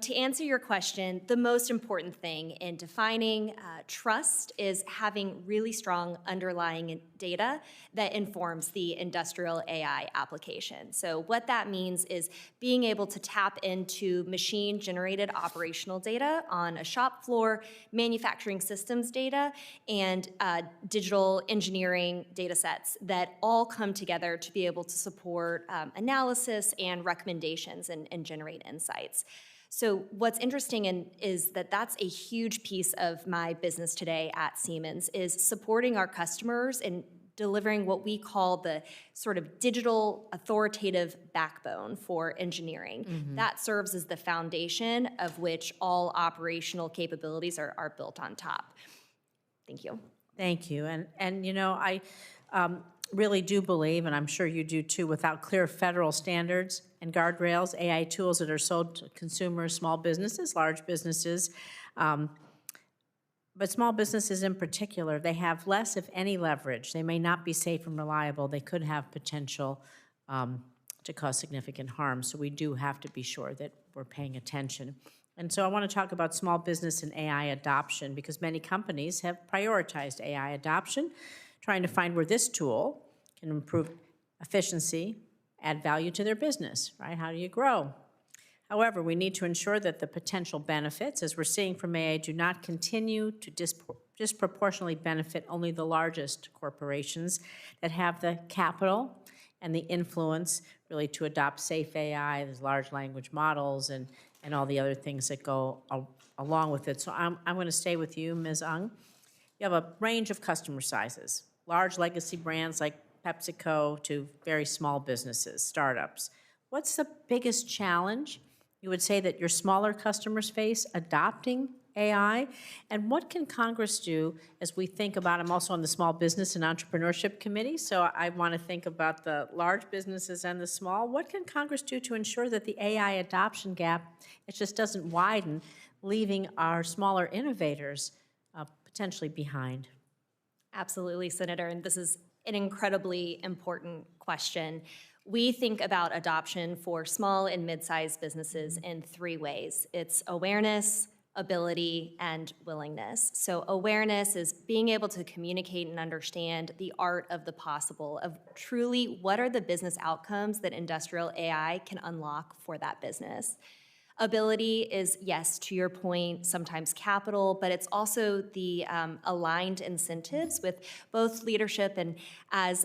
To answer your question, the most important thing in defining trust is having really strong underlying data that informs the industrial AI application. So what that means is being able to tap into machine-generated operational data on a shop floor, manufacturing systems data, and digital engineering data sets that all come together to be able to support analysis and recommendations and generate insights. So what's interesting is that that's a huge piece of my business today at Siemens, is supporting our customers and delivering what we call the sort of digital authoritative backbone for engineering. That serves as the foundation of which all operational capabilities are built on top. Thank you. Thank you. And you know, I really do believe, and I'm sure you do too, without clear federal standards and guardrails, AI tools that are sold to consumers, small businesses, large businesses, but small businesses in particular, they have less, if any, leverage. They may not be safe and reliable. They could have potential to cause significant harm. So we do have to be sure that we're paying attention. And so I want to talk about small business and AI adoption, because many companies have prioritized AI adoption, trying to find where this tool can improve efficiency, add value to their business, right? How do you grow? However, we need to ensure that the potential benefits, as we're seeing from AI, do not continue to disproportionately benefit only the largest corporations that have the capital and the influence really to adopt safe AI, there's large language models, and all the other things that go along with it. So I'm going to stay with you, Ms. Ung. You have a range of customer sizes, large legacy brands like PepsiCo to very small businesses, startups. What's the biggest challenge you would say that your smaller customers face adopting AI? And what can Congress do as we think about, I'm also on the Small Business and Entrepreneurship Committee, so I want to think about the large businesses and the small. What can Congress do to ensure that the AI adoption gap, it just doesn't widen, leaving our smaller innovators potentially behind? Absolutely, Senator, and this is an incredibly important question. We think about adoption for small and mid-sized businesses in three ways. It's awareness, ability, and willingness. So awareness is being able to communicate and understand the art of the possible, of truly what are the business outcomes that industrial AI can unlock for that business. Ability is, yes, to your point, sometimes capital, but it's also the aligned incentives with both leadership and, as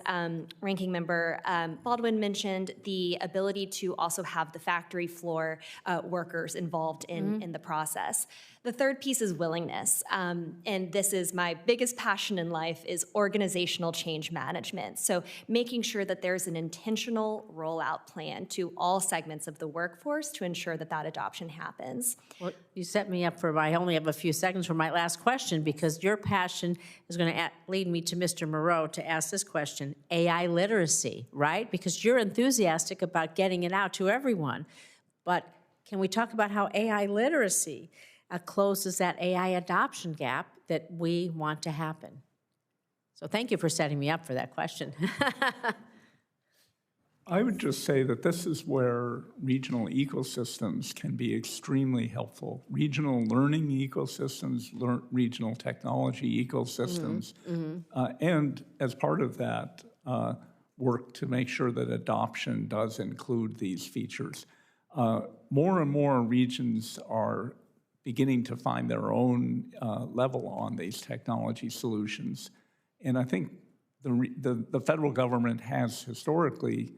Ranking Member Baldwin mentioned, the ability to also have the factory floor workers involved in the process. The third piece is willingness, and this is my biggest passion in life, is organizational change management. So making sure that there's an intentional rollout plan to all segments of the workforce to ensure that that adoption happens. Well, you set me up for, I only have a few seconds for my last question, because your passion is going to lead me to Mr. Muro to ask this question, AI literacy, right? Because you're enthusiastic about getting it out to everyone. But can we talk about how AI literacy closes that AI adoption gap that we want to happen? So thank you for setting me up for that question. I would just say that this is where regional ecosystems can be extremely helpful. Regional learning ecosystems, regional technology ecosystems, and as part of that, work to make sure that adoption does include these features. More and more regions are beginning to find their own level on these technology solutions. And I think the federal government has historically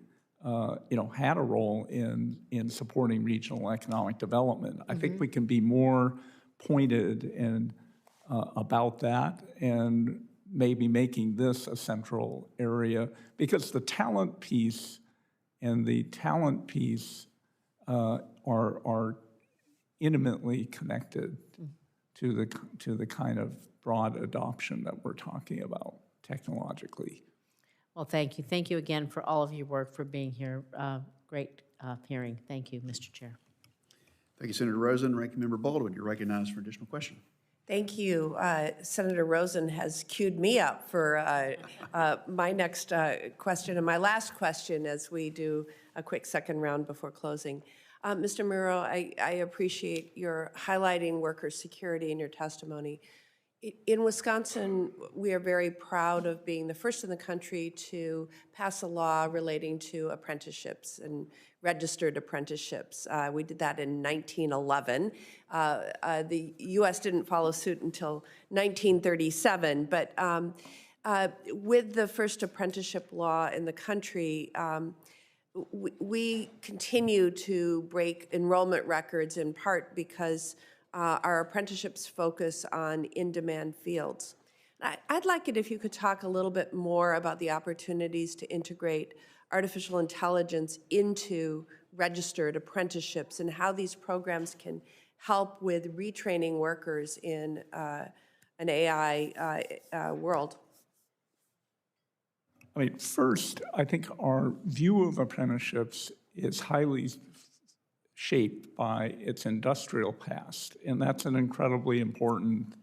had a role in supporting regional economic development. I think we can be more pointed and about that, and maybe making this a central area, because the talent piece and the talent piece are intimately connected to the kind of broad adoption that we're talking about technologically. Well, thank you. Thank you again for all of your work, for being here. Great hearing. Thank you, Mr. Chair. Thank you, Senator Rosen. Ranking Member Baldwin, you're recognized for additional question. Thank you. Senator Rosen has queued me up for my next question and my last question as we do a quick second round before closing. Mr. Muro, I appreciate your highlighting worker security in your testimony. In Wisconsin, we are very proud of being the first in the country to pass a law relating to apprenticeships and registered apprenticeships. We did that in 1911. The U.S. didn't follow suit until 1937, but with the first apprenticeship law in the country, we continue to break enrollment records in part because our apprenticeships focus on in-demand fields. I'd like it if you could talk a little bit more about the opportunities to integrate artificial intelligence into registered apprenticeships and how these programs can help with retraining workers in an AI world. I mean, first, I think our view of apprenticeships is highly shaped by its industrial past, and that's an incredibly important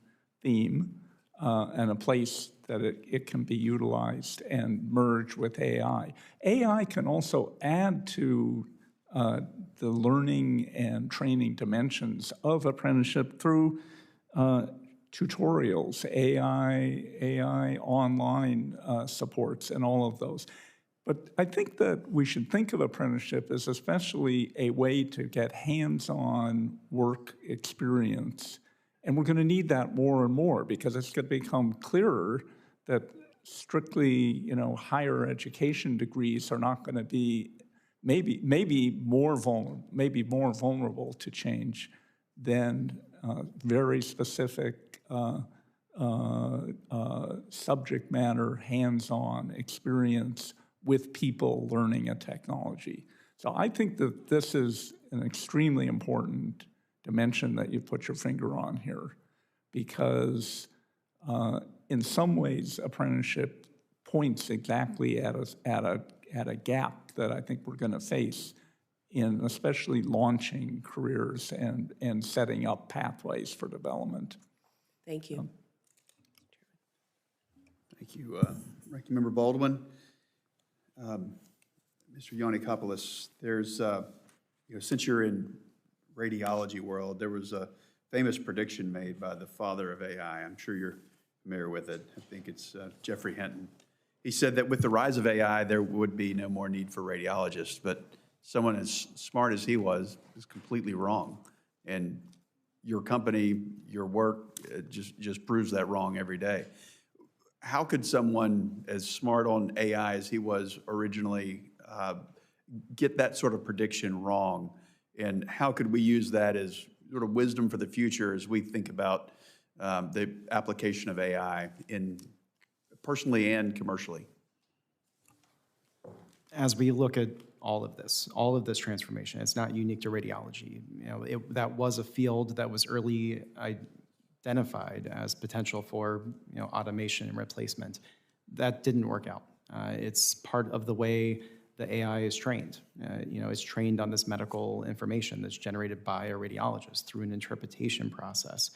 theme and a place that it can be utilized and merge with AI. AI can also add to the learning and training dimensions of apprenticeship through tutorials, AI online supports, and all of those. But I think that we should think of apprenticeship as especially a way to get hands-on work experience. And we're going to need that more and more because it's going to become clearer that strictly, higher education degrees are not going to be maybe more vulnerable to change than very specific subject matter, hands-on experience with people learning a technology. So I think that this is an extremely important dimension that you put your finger on here, because in some ways apprenticeship points exactly at a gap that I think we're going to face in especially launching careers and setting up pathways for development. Thank you. Thank you, Ranking Member Baldwin. Mr. Giannikopoulos, there's, since you're in radiology world, there was a famous prediction made by the father of AI. I'm sure you're familiar with it. I think it's Jeffrey Hinton. He said that with the rise of AI, there would be no more need for radiologists, but someone as smart as he was completely wrong. And your company, your work, just proves that wrong every day. How could someone as smart on AI as he was originally get that sort of prediction wrong? And how could we use that as sort of wisdom for the future as we think about the application of AI in personally and commercially? As we look at all of this transformation, it's not unique to radiology. That was a field that was early identified as potential for automation and replacement. That didn't work out. It's part of the way the AI is trained. It's trained on this medical information that's generated by a radiologist through an interpretation process.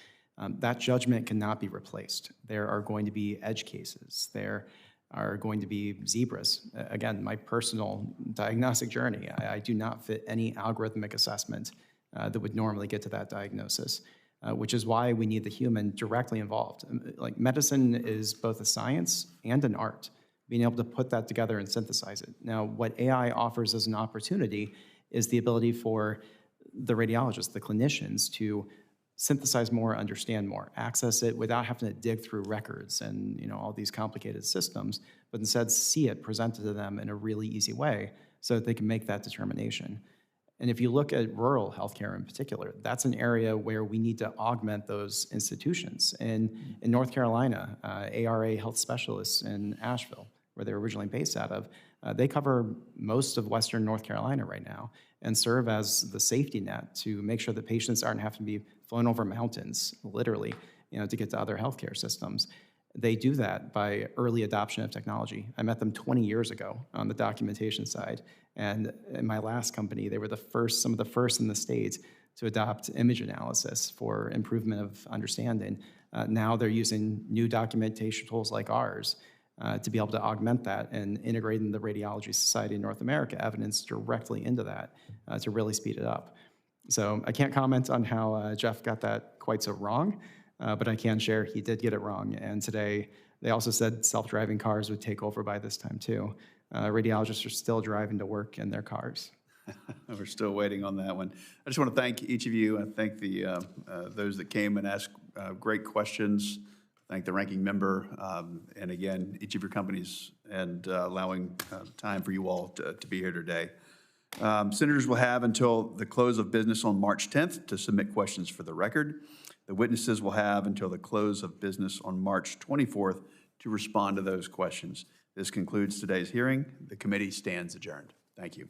That judgment cannot be replaced. There are going to be edge cases. There are going to be zebras. Again, my personal diagnostic journey, I do not fit any algorithmic assessment that would normally get to that diagnosis, which is why we need the human directly involved. Like, medicine is both a science and an art, being able to put that together and synthesize it. Now, what AI offers as an opportunity is the ability for the radiologists, the clinicians, to synthesize more, understand more, access it without having to dig through records and all these complicated systems, but instead see it presented to them in a really easy way so that they can make that determination. And if you look at rural healthcare in particular, that's an area where we need to augment those institutions. In North Carolina, ARA Health Specialists in Asheville, where they're originally based out of, they cover most of Western North Carolina right now and serve as the safety net to make sure that patients aren't having to be flown over mountains, literally, to get to other healthcare systems. They do that by early adoption of technology. I met them 20 years ago on the documentation side, and in my last company, they were some of the first in the States to adopt image analysis for improvement of understanding. Now they're using new documentation tools like ours to be able to augment that and integrating the Radiology Society of North America evidence directly into that to really speed it up. So I can't comment on how Jeff got that quite so wrong, but I can share he did get it wrong. And today, they also said self-driving cars would take over by this time too. Radiologists are still driving to work in their cars. We're still waiting on that one. I just want to thank each of you and thank those that came and asked great questions. Thank the ranking member, and again, each of your companies, and allowing time for you all to be here today. Senators will have until the close of business on March 10th to submit questions for the record. The witnesses will have until the close of business on March 24th to respond to those questions. This concludes today's hearing. The committee stands adjourned. Thank you.